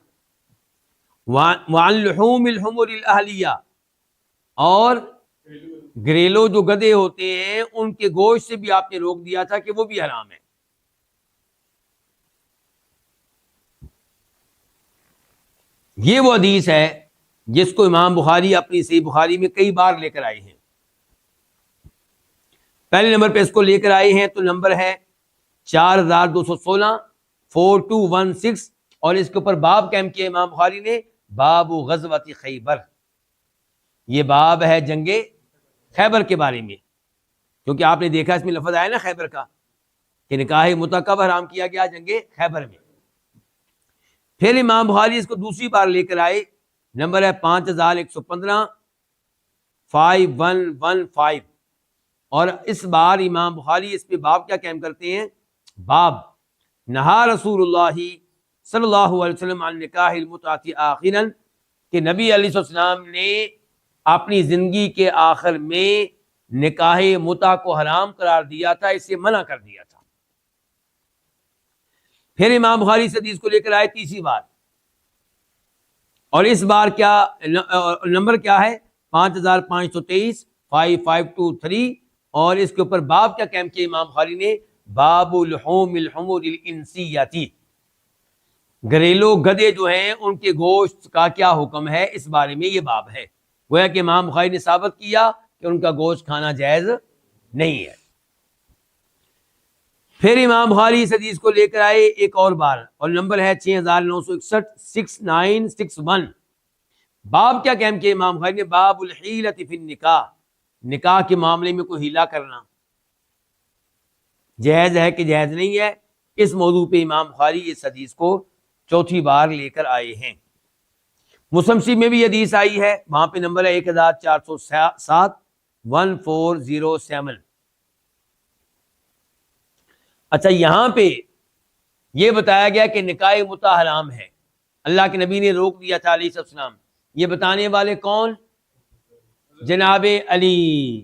وعن لحوم الحمر الاہلیہ، اور گھریلو جو گدھے ہوتے ہیں ان کے گوشت سے بھی آپ نے روک دیا تھا کہ وہ بھی حرام ہے۔ یہ وہ حدیث ہے جس کو امام بخاری اپنی صحیح بخاری میں کئی بار لے کر آئے ہیں۔ پہلے نمبر پہ اس کو لے کر آئے ہیں تو نمبر ہے 4216 4216، اور اس کے اوپر باب قائم کیا امام بخاری نے، باب غزوۃ خیبر۔ یہ باب ہے جنگ خیبر کے بارے میں، کیونکہ آپ نے دیکھا اس میں لفظ آیا نا خیبر کا، کہ نکاح متع کب حرام کیا گیا؟ جنگ خیبر میں۔ پھر امام بخاری اس کو دوسری بار لے کر آئے، نمبر ہے 5115 5115، اور اس بار امام بخاری اس پہ باب کیا قائم کرتے ہیں؟ باب نہا رسول اللہ صلی اللہ علیہ وسلم عن نکاح المتعۃ آخراً، کہ نبی علیہ السلام نے اپنی زندگی کے آخر میں نکاح متع کو حرام قرار دیا تھا، اسے منع کر دیا تھا۔ پھر امام بخاری اس حدیث کو لے کر آئے تیسری بار، اور اس بار کیا نمبر کیا ہے؟ 5523 5523، اور اس کے اوپر باب کیا قائم کیا امام بخاری نے؟ باب لحوم الحمر الانسیتی، گھریلو گدھے جو ہیں ان کے گوشت کا کیا حکم ہے، اس بارے میں یہ باب ہے۔ گویا کہ امام بخاری نے ثابت کیا کہ ان کا گوشت کھانا جائز نہیں ہے۔ پھر امام بخاری اس حدیث کو لے کر آئے ایک اور بار، اور نمبر ہے 6961 6961، باب کیا قائم کیا امام بخاری نے؟ باب الحیلۃ فی النکاح، نکاح کے معاملے میں کوئی ہیلا کرنا جائز ہے کہ جائز نہیں ہے، اس موضوع پہ امام بخاری اس حدیث کو چوتھی بار لے کر آئے ہیں۔ مسلم شریف میں بھی حدیث آئی ہے، وہاں پہ نمبر ہے 1407 1407۔ اچھا، یہاں پہ یہ بتایا گیا کہ نکاح متع حرام ہے، اللہ کے نبی نے روک دیا تھا علیہ السلام۔ یہ بتانے والے کون؟ جناب علی۔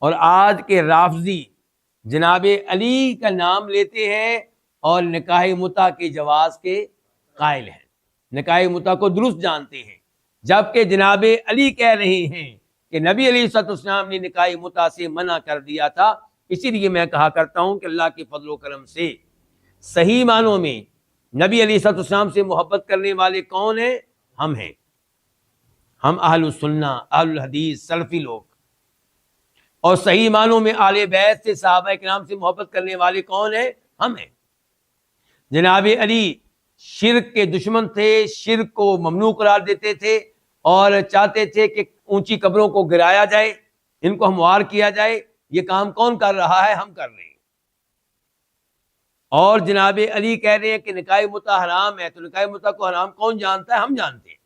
اور آج کے رافضی جناب علی کا نام لیتے ہیں اور نکاح متع کے جواز کے قائل ہیں، نکاح متع کو درست جانتے ہیں، جبکہ جناب علی کہہ رہے ہیں کہ نبی علیہ السلام نے نکاح متع سے منع کر دیا تھا۔ اسی لیے میں کہا کرتا ہوں کہ اللہ کے فضل و کرم سے صحیح معنوں میں نبی علیہ السلام سے محبت کرنے والے کون ہیں؟ ہم ہیں، ہم اہل السنہ، اہل الحدیث، سلفی لوگ۔ اور صحیح معنوں میں آل بیت سے، صحابہ کرام سے محبت کرنے والے کون ہیں؟ ہم ہیں۔ جناب علی شرک کے دشمن تھے، شرک کو ممنوع قرار دیتے تھے، اور چاہتے تھے کہ اونچی قبروں کو گرایا جائے، ان کو ہموار کیا جائے۔ یہ کام کون کر رہا ہے؟ ہم کر رہے ہیں۔ اور جناب علی کہہ رہے ہیں کہ نکاح متع حرام ہے، تو نکاح متع کو حرام کون جانتا ہے؟ ہم جانتے ہیں۔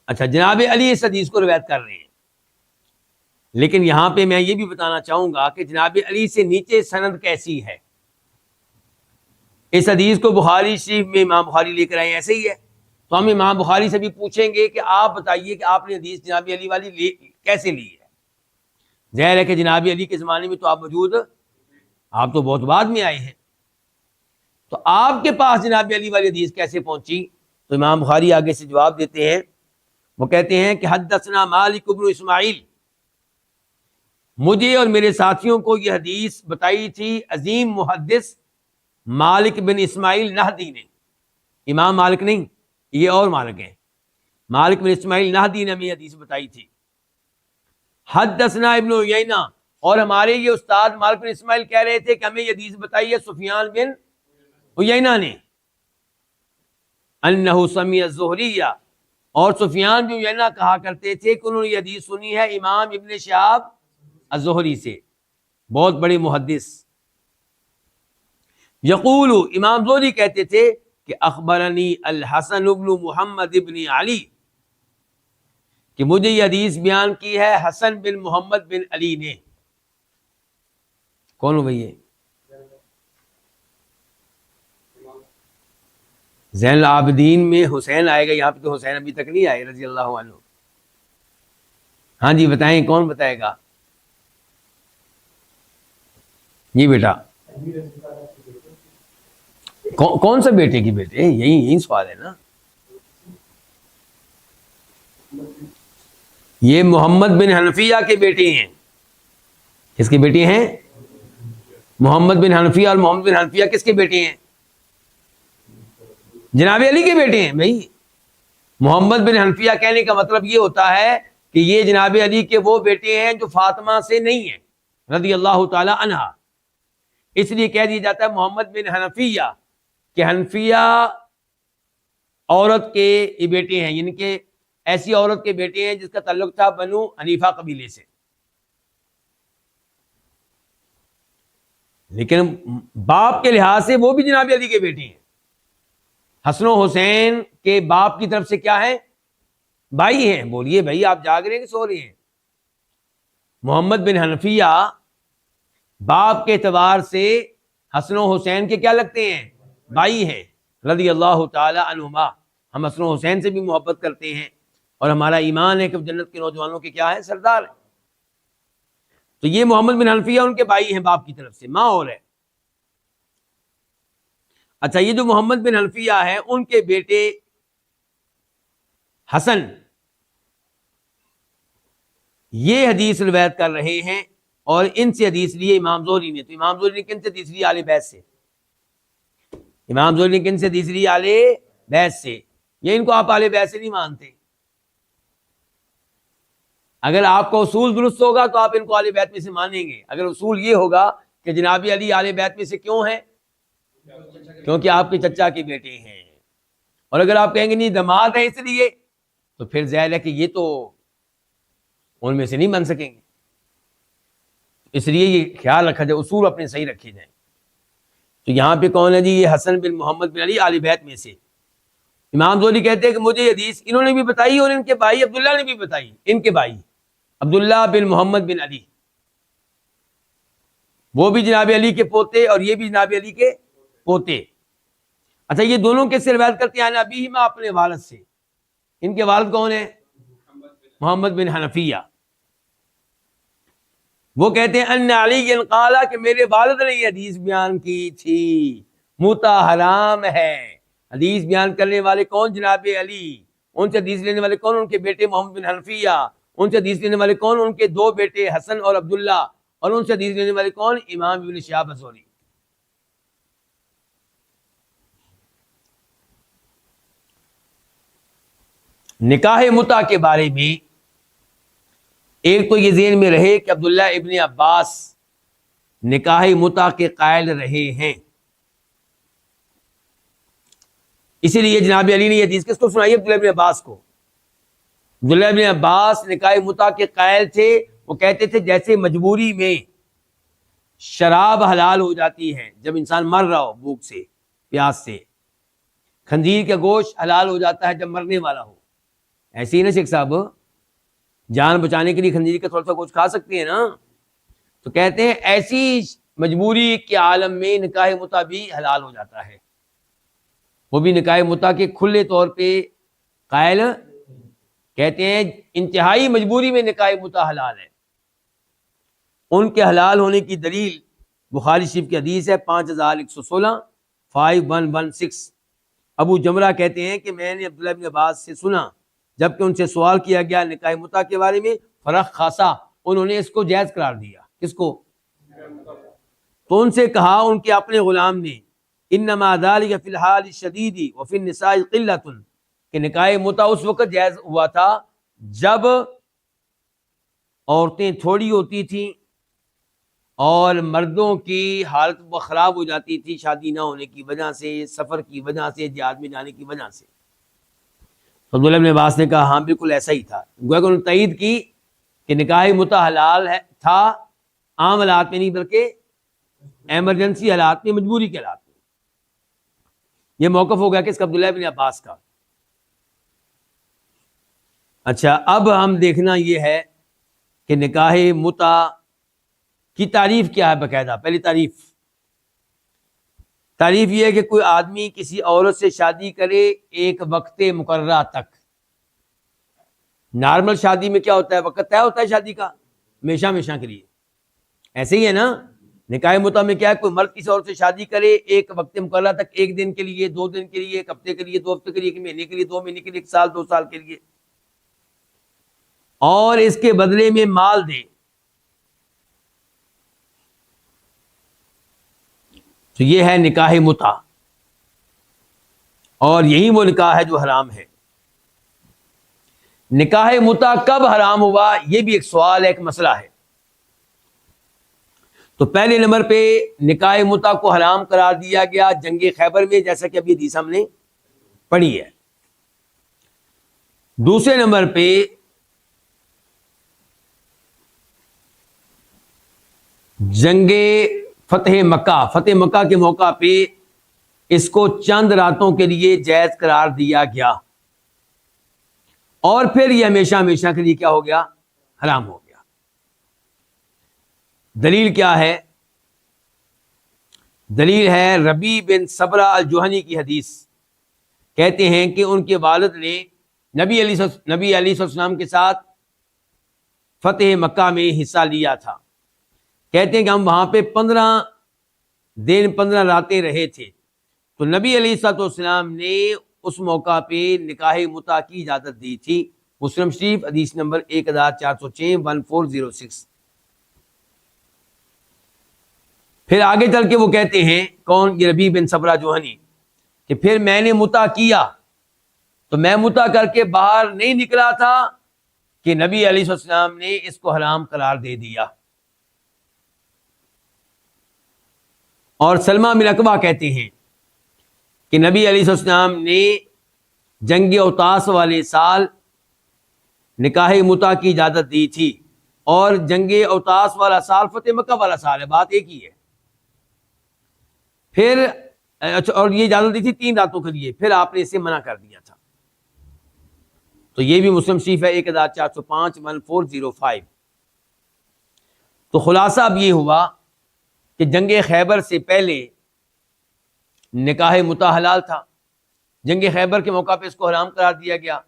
اچھا، جناب علی اس حدیث کو روایت کر رہے ہیں، لیکن یہاں پہ میں یہ بھی بتانا چاہوں گا کہ جناب علی سے نیچے سند کیسی ہے۔ اس حدیث کو بخاری شریف میں امام بخاری لے کر آئے، ایسے ہی ہے، تو ہم امام بخاری سے بھی پوچھیں گے کہ آپ بتائیے کہ آپ نے حدیث جناب علی والی کیسے لی ہے۔ ظاہر ہے کہ جناب علی کے زمانے میں تو آپ موجود، آپ تو بہت بعد میں آئے ہیں، تو آپ کے پاس جناب علی والی حدیث کیسے پہنچی؟ تو امام بخاری آگے سے جواب دیتے ہیں، وہ کہتے ہیں کہ حدثنا مالک بن اسماعیل، مجھے اور میرے ساتھیوں کو یہ حدیث بتائی تھی عظیم محدث مالک بن اسماعیل نہدی نے۔ امام مالک نہیں، یہ اور مالک ہیں، مالک بن اسماعیل نہدی نے ہمیں حدیث بتائی تھی۔ حدثنا ابن عیینہ، اور ہمارے یہ استاد مالک بن اسماعیل کہہ رہے تھے کہ ہمیں یہ حدیث بتائی ہے سفیان بن عیینہ نے، انہ سمع الزہریہ، اور سفیان بن عیینہ کہا کرتے تھے کہ انہوں نے یہ حدیث سنی ہے امام ابن شہاب الزہری سے، بہت بڑے محدث۔ یقول، امام زہری کہتے تھے کہ اخبرنی الحسن بن محمد بن علی، کہ مجھے یہ حدیث بیان کی ہے حسن بن محمد بن علی نے۔ کون ہو بھئی یہ؟ زین العابدین میں حسین آئے گا، یہاں پہ تو حسین ابھی تک نہیں آئے رضی اللہ عنہ۔ ہاں جی بتائیں، کون بتائے گا؟ جی بیٹا، کون سے بیٹے کی بیٹے؟ یہی سوال ہے نا. یہ محمد بن حنفیہ کے بیٹے ہیں. کس کے بیٹے ہیں؟ محمد بن حنفیہ. اور محمد بن حنفیہ کس کے بیٹے ہیں؟ جناب علی کے بیٹے ہیں بھائی. محمد بن حنفیہ کہنے کا مطلب یہ ہوتا ہے کہ یہ جناب علی کے وہ بیٹے ہیں جو فاطمہ سے نہیں ہیں رضی اللہ تعالی عنہ. اس لیے کہہ دیا جاتا ہے محمد بن حنفیہ کہ حنفیہ عورت کے یہ بیٹے ہیں، یعنی کہ ایسی عورت کے بیٹے ہیں جس کا تعلق تھا بنو حنیفہ قبیلے سے. لیکن باپ کے لحاظ سے وہ بھی جناب علی کے بیٹے ہیں. حسن و حسین کے باپ کی طرف سے کیا ہے؟ بھائی ہیں. بولیے بھائی، آپ جاگ رہے ہیں کہ سو رہے ہیں؟ محمد بن حنفیہ باپ کے اعتبار سے حسن و حسین کے کیا لگتے ہیں؟ بھائی ہیں رضی اللہ تعالی عنہما. ہم حسن و حسین سے بھی محبت کرتے ہیں اور ہمارا ایمان ہے کہ جنت کے نوجوانوں کے کیا ہے؟ سردار ہیں. تو یہ محمد بن حنفیہ ان کے بھائی ہیں باپ کی طرف سے، ماں اور ہے. اچھا، یہ جو محمد بن حنفیہ ہے ان کے بیٹے حسن یہ حدیث روایت کر رہے ہیں اور ان سے حدیث لیے امام زہری نے. تو امام زہری نے کن سے حدیث لی؟ آل بیت سے. امام زہری نے کن سے حدیث لی؟ آل بیت سے. یہ ان کو آپ آل بیت سے نہیں مانتے. اگر آپ کو اصول درست ہوگا تو آپ ان کو آل بیت میں سے مانیں گے. اگر اصول یہ ہوگا کہ جناب علی آل بیت میں سے کیوں ہیں؟ کیونکہ آپ کے چچا کے بیٹے ہیں. اور اگر آپ کہیں گے نہیں داماد ہیں اس لیے، تو پھر ظاہر ہے کہ یہ تو ان میں سے نہیں بن سکیں گے. اس لیے یہ خیال رکھا جائے، اصول اپنے صحیح رکھے جائیں. تو یہاں پہ کون ہے جی؟ یہ حسن بن محمد بن علی آل بیت میں سے. امام زہری کہتے ہیں کہ مجھے یہ حدیث انہوں نے بھی بتائی اور ان کے بھائی عبداللہ نے بھی بتائی. ان کے بھائی عبداللہ بن محمد بن علی، وہ بھی جناب علی کے پوتے اور یہ بھی جناب علی کے پوتے. اچھا، یہ دونوں کس سے روایت کرتے ہیں؟ ابھی میں اپنے والد سے. ان کے والد کون ہیں؟ محمد بن حنفیہ. وہ کہتے ہیں ان علی قال کہ میرے والد نے یہ حدیث بیان کی تھی متا حرام ہے. حدیث بیان کرنے والے کون؟ جناب علی. ان سے حدیث لینے والے کون؟ ان کے بیٹے محمد بن حنفیہ. ان سے حدیث لینے والے کون؟ ان کے دو بیٹے حسن اور عبداللہ. اور ان سے حدیث لینے والے کون؟ امام ابن شہاب الزہری. نکاح متع کے بارے میں ایک تو یہ ذہن میں رہے کہ عبداللہ ابن عباس نکاح متع کے قائل رہے ہیں. اسی لیے جناب علی نے یہ حدیث کس کو سنائی؟ عبداللہ ابن عباس کو. عبداللہ ابن عباس نکاح متع کے قائل تھے. وہ کہتے تھے جیسے مجبوری میں شراب حلال ہو جاتی ہے جب انسان مر رہا ہو بھوک سے پیاس سے، خنزیر کا گوشت حلال ہو جاتا ہے جب مرنے والا ہو. ایسے ہی نا شیخ صاحب، جان بچانے کے لیے خنزیر کا تھوڑا سا گوشت کھا سکتے ہیں نا. تو کہتے ہیں ایسی مجبوری کے عالم میں نکاح متع بھی حلال ہو جاتا ہے. وہ بھی نکاح متع کے کھلے طور پہ قائل کہتے ہیں انتہائی مجبوری میں نکاح متع حلال ہے. ان کے حلال ہونے کی دلیل بخاری شریف کی حدیث ہے 5116 5116. ابو جمرہ کہتے ہیں کہ میں نے عبداللہ بن عباس سے سنا جبکہ ان سے سوال کیا گیا نکاح متع کے بارے میں فرق خاصا، انہوں نے اس کو جائز قرار دیا. کس کو؟ تو ان سے کہا ان کے اپنے غلام نے انما ذلك فی الحال الشدید وفی النساء قلۃ، کہ نکاح متع اس وقت جائز ہوا تھا جب عورتیں تھوڑی ہوتی تھیں اور مردوں کی حالت خراب ہو جاتی تھی شادی نہ ہونے کی وجہ سے، سفر کی وجہ سے، جہاد میں جانے کی وجہ سے. عبداللہ بن عباس نے کہا ہاں بالکل ایسا ہی تھا. گویا کہ انہوں نے تائید کی کہ نکاح متع حلال ہے تھا عام حالات میں نہیں بلکہ ایمرجنسی حالات میں، مجبوری کے حالات میں. یہ موقف ہو گیا کہ اس کا عبداللہ بن عباس کا. اچھا، اب ہم دیکھنا یہ ہے کہ نکاح متع کی تعریف کیا ہے. باقاعدہ پہلی تعریف یہ ہے کہ کوئی آدمی کسی عورت سے شادی کرے ایک وقت مقررہ تک، نارمل شادی میں کیا ہوتا ہے؟ وقت طے ہوتا ہے شادی کا ہمیشہ ہمیشہ کے لیے. ایسے ہی ہے نا نکاح متع میں کیا ہے؟ کوئی مرد کسی عورت سے شادی کرے ایک وقت مقررہ تک، ایک دن کے لیے، 2 دن کے لیے، ایک ہفتے کے لیے، 2 ہفتے کے لیے، 1 مہینے کے لیے، 2 مہینے کے لیے، 1 سال، 2 سال کے لیے، اور اس کے بدلے میں مال دے. تو یہ ہے نکاح متع، اور یہی وہ نکاح ہے جو حرام ہے. نکاح متع کب حرام ہوا؟ یہ بھی ایک سوال ہے، ایک مسئلہ ہے. تو پہلے نمبر پہ نکاح متع کو حرام قرار دیا گیا جنگ خیبر میں، جیسا کہ ابھی حدیث ہم نے پڑھی ہے. دوسرے نمبر پہ جنگ فتح مکہ کے موقع پہ اس کو چند راتوں کے لیے جائز قرار دیا گیا، اور پھر یہ ہمیشہ ہمیشہ کے لیے کیا ہو گیا؟ حرام ہو گیا. دلیل کیا ہے؟ دلیل ہے ربیع بن صبرہ الجہنی کی حدیث. کہتے ہیں کہ ان کے والد نے نبی علیہ السلام کے ساتھ فتح مکہ میں حصہ لیا تھا. کہتے ہیں کہ ہم وہاں پہ 15 دن 15 راتیں رہے تھے. تو نبی علیہ السلام نے اس موقع پہ نکاح متع کی اجازت دی تھی. مسلم شریف حدیث نمبر 1406 1406. پھر آگے چل کے وہ کہتے ہیں، کون؟ یہ ربیع بن صبرہ جوہنی، کہ پھر میں نے متع کیا تو میں متع کر کے باہر نہیں نکلا تھا کہ نبی علیہ السلام نے اس کو حرام قرار دے دیا. اور سلمہ بن اکوع کہتے ہیں کہ نبی علیہ السلام نے جنگ اوطاس والے سال نکاح متع کی اجازت دی تھی، اور جنگ اوطاس والا سال فتح مکہ والا سال ہے، بات ایک ہی ہے. پھر اور یہ اجازت دی تھی 3 راتوں کے لیے، پھر آپ نے اسے منع کر دیا تھا. تو یہ بھی مسلم شریف ہے 1405 1405. تو خلاصہ اب یہ ہوا کہ جنگ خیبر سے پہلے نکاح متع حلال تھا، جنگ خیبر کے موقع پہ اس کو حرام قرار دیا گیا،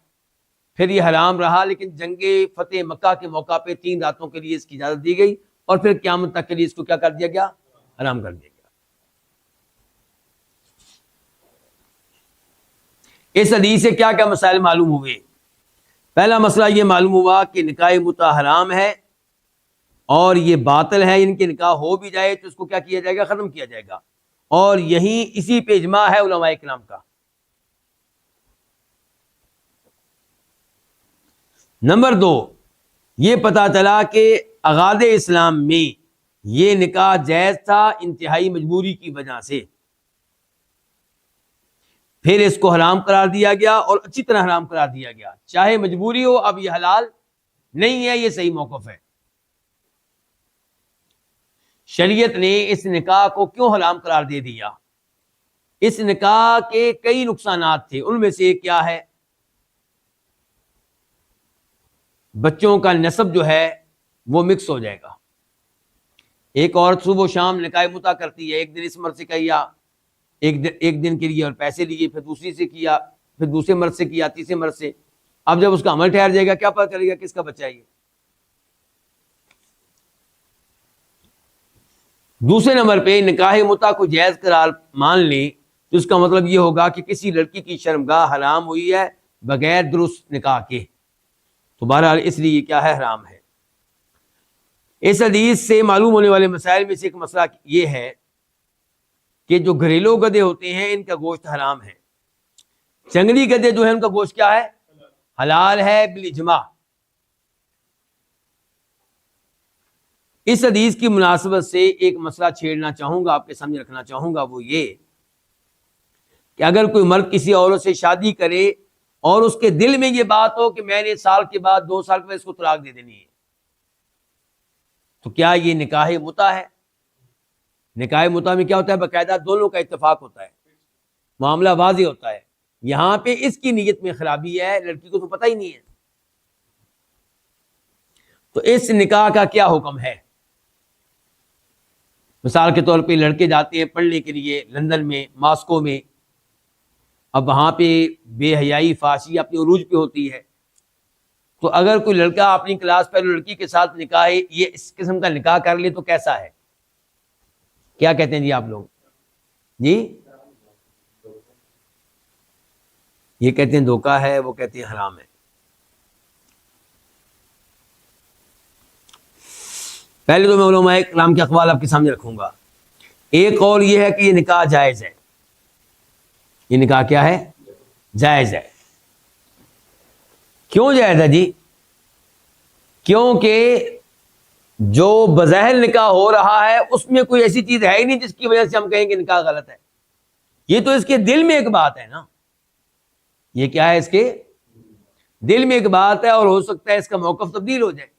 پھر یہ حرام رہا، لیکن جنگ فتح مکہ کے موقع پہ 3 راتوں کے لیے اس کی اجازت دی گئی، اور پھر قیامت تک کے لیے اس کو کیا کر دیا گیا؟ حرام کر دیا گیا. اس حدیث سے کیا کیا مسائل معلوم ہوئے؟ پہلا مسئلہ یہ معلوم ہوا کہ نکاح متع حرام ہے اور یہ باطل ہے. ان کے نکاح ہو بھی جائے تو اس کو کیا کیا جائے گا؟ ختم کیا جائے گا. اور اسی پہ اجماع ہے علماء کرام کا. نمبر 2، یہ پتا چلا کہ آغاز اسلام میں یہ نکاح جائز تھا انتہائی مجبوری کی وجہ سے، پھر اس کو حرام قرار دیا گیا، اور اچھی طرح حرام قرار دیا گیا. چاہے مجبوری ہو، اب یہ حلال نہیں ہے، یہ صحیح موقف ہے. شریعت نے اس نکاح کو کیوں حرام قرار دے دیا؟ اس نکاح کے کئی نقصانات تھے. ان میں سے ایک کیا ہے؟ بچوں کا نسب جو ہے وہ مکس ہو جائے گا. ایک عورت صبح و شام نکاح متع کرتی ہے، ایک دن اس مرد سے کیا، ایک دن کے لیے اور پیسے لیے، پھر دوسری سے کیا، پھر دوسرے مرد سے کیا، تیسرے مرد سے. اب جب اس کا عمل ٹھہر جائے گا کیا پتہ چلے گا کس کا بچہ ہے یہ؟ دوسرے نمبر پہ نکاح متع کو جائز قرار مان لیں تو اس کا مطلب یہ ہوگا کہ کسی لڑکی کی شرمگاہ حرام ہوئی ہے بغیر درست نکاح کے. تو بہرحال اس لیے یہ کیا ہے؟ حرام ہے. اس حدیث سے معلوم ہونے والے مسائل میں سے ایک مسئلہ یہ ہے کہ جو گھریلو گدھے ہوتے ہیں ان کا گوشت حرام ہے. جنگلی گدھے جو ہیں ان کا گوشت کیا ہے؟ حلال ہے بالاجماع. اس حدیث کی مناسبت سے ایک مسئلہ چھیڑنا چاہوں گا، آپ کے سامنے رکھنا چاہوں گا. وہ یہ کہ اگر کوئی مرد کسی عورت سے شادی کرے اور اس کے دل میں یہ بات ہو کہ میں نے سال کے بعد 2 سال کے بعد اس کو طلاق دے دینی ہے، تو کیا یہ نکاح متع ہے؟ نکاح متع میں کیا ہوتا ہے؟ باقاعدہ دونوں کا اتفاق ہوتا ہے، معاملہ واضح ہوتا ہے. یہاں پہ اس کی نیت میں خرابی ہے، لڑکی کو تو پتہ ہی نہیں ہے. تو اس نکاح کا کیا حکم ہے؟ مثال کے طور پہ لڑکے جاتے ہیں پڑھنے کے لیے لندن میں، ماسکو میں. اب وہاں پہ بے حیائی فحاشی اپنے عروج پہ ہوتی ہے. تو اگر کوئی لڑکا اپنی کلاس پہلے لڑکی کے ساتھ نکاح یہ اس قسم کا نکاح کر لے تو کیسا ہے؟ کیا کہتے ہیں جی آپ لوگ؟ جی یہ کہتے ہیں دھوکہ ہے، وہ کہتے ہیں حرام ہے۔ پہلے تو میں علماء کرام کے اقوال آپ کے سامنے رکھوں گا۔ ایک قول یہ ہے کہ یہ نکاح جائز ہے، یہ نکاح کیا ہے؟ جائز ہے۔ کیوں جائز ہے جی؟ کیونکہ جو بظاہر نکاح ہو رہا ہے اس میں کوئی ایسی چیز ہے ہی نہیں جس کی وجہ سے ہم کہیں کہ نکاح غلط ہے۔ یہ تو اس کے دل میں ایک بات ہے نا، یہ کیا ہے؟ اس کے دل میں ایک بات ہے، اور ہو سکتا ہے اس کا موقف تبدیل ہو جائے۔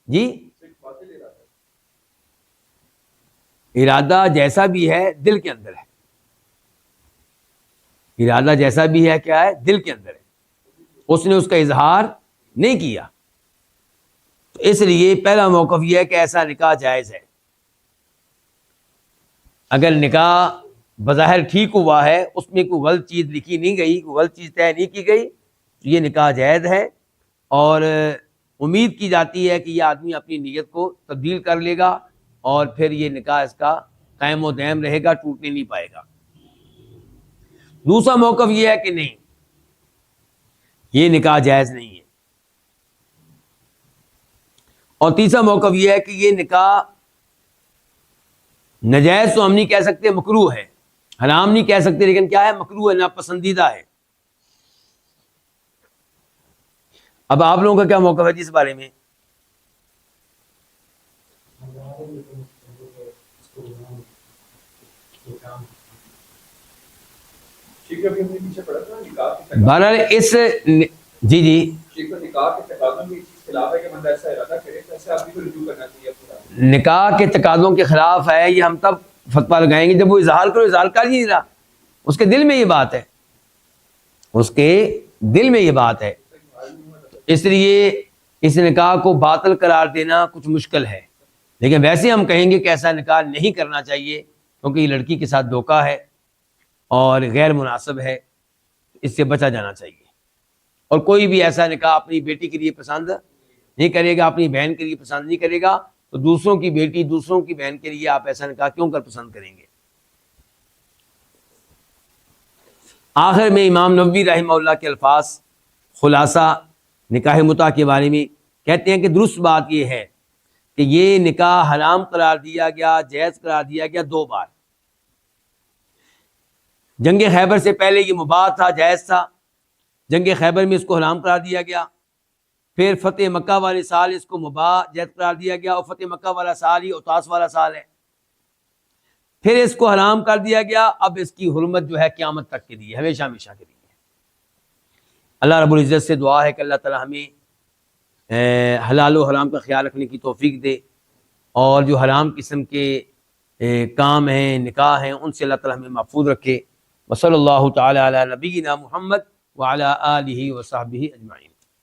جی ارادہ جیسا بھی ہے دل کے اندر ہے، ارادہ جیسا بھی ہے کیا ہے؟ دل کے اندر ہے، اس نے اس کا اظہار نہیں کیا، تو اس لیے پہلا موقف یہ ہے کہ ایسا نکاح جائز ہے۔ اگر نکاح بظاہر ٹھیک ہوا ہے، اس میں کوئی غلط چیز لکھی نہیں گئی، کوئی غلط چیز طے نہیں کی گئی، تو یہ نکاح جائز ہے، اور امید کی جاتی ہے کہ یہ آدمی اپنی نیت کو تبدیل کر لے گا اور پھر یہ نکاح اس کا قائم و دائم رہے گا، ٹوٹنے نہیں پائے گا۔ دوسرا موقف یہ ہے کہ نہیں، یہ نکاح جائز نہیں ہے، اور تیسرا موقف یہ ہے کہ یہ نکاح ناجائز تو ہم نہیں کہہ سکتے، مکروہ ہے، حرام نہیں کہہ سکتے، لیکن کیا ہے؟ مکروہ ہے، ناپسندیدہ ہے۔ اب آپ لوگوں کا کیا موقف ہے جس بارے میں؟ بہرحال اس جی نکاح کے تقاضوں کے خلاف ہے، یہ ہم تب فتویٰ لگائیں گے جب وہ اظہار کرو، اظہار کر ہی نہیں رہا، اس کے دل میں یہ بات ہے، اس کے دل میں یہ بات ہے، اس لیے اس نکاح کو باطل قرار دینا کچھ مشکل ہے۔ لیکن ویسے ہم کہیں گے کہ ایسا نکاح نہیں کرنا چاہیے، کیونکہ یہ لڑکی کے ساتھ دھوکہ ہے اور غیر مناسب ہے، اس سے بچا جانا چاہیے۔ اور کوئی بھی ایسا نکاح اپنی بیٹی کے لیے پسند نہیں کرے گا، اپنی بہن کے لیے پسند نہیں کرے گا، تو دوسروں کی بیٹی، دوسروں کی بہن کے لیے آپ ایسا نکاح کیوں کر پسند کریں گے؟ آخر میں امام نووی رحمہ اللہ کے الفاظ خلاصہ نکاح متعہ کے بارے میں کہتے ہیں کہ درست بات یہ ہے کہ یہ نکاح حرام قرار دیا گیا، جائز قرار دیا گیا 2 بار۔ جنگ خیبر سے پہلے یہ مباح تھا، جائز تھا، جنگ خیبر میں اس کو حرام قرار دیا گیا، پھر فتح مکہ والے سال اس کو مباح جائز قرار دیا گیا، اور فتح مکہ والا سال ہی اوتاس والا سال ہے، پھر اس کو حرام کر دیا گیا۔ اب اس کی حرمت جو ہے قیامت تک کے لیے، ہمیشہ ہمیشہ کے لیے۔ اللہ رب العزت سے دعا ہے کہ اللہ تعالی ہمیں حلال و حرام کا خیال رکھنے کی توفیق دے، اور جو حرام قسم کے کام ہیں، نکاح ہیں، ان سے اللہ تعالی ہمیں محفوظ رکھے۔ وصلی اللہ تعالی علی نبینا محمد وعلی آلہ وصحبہ اجمعین۔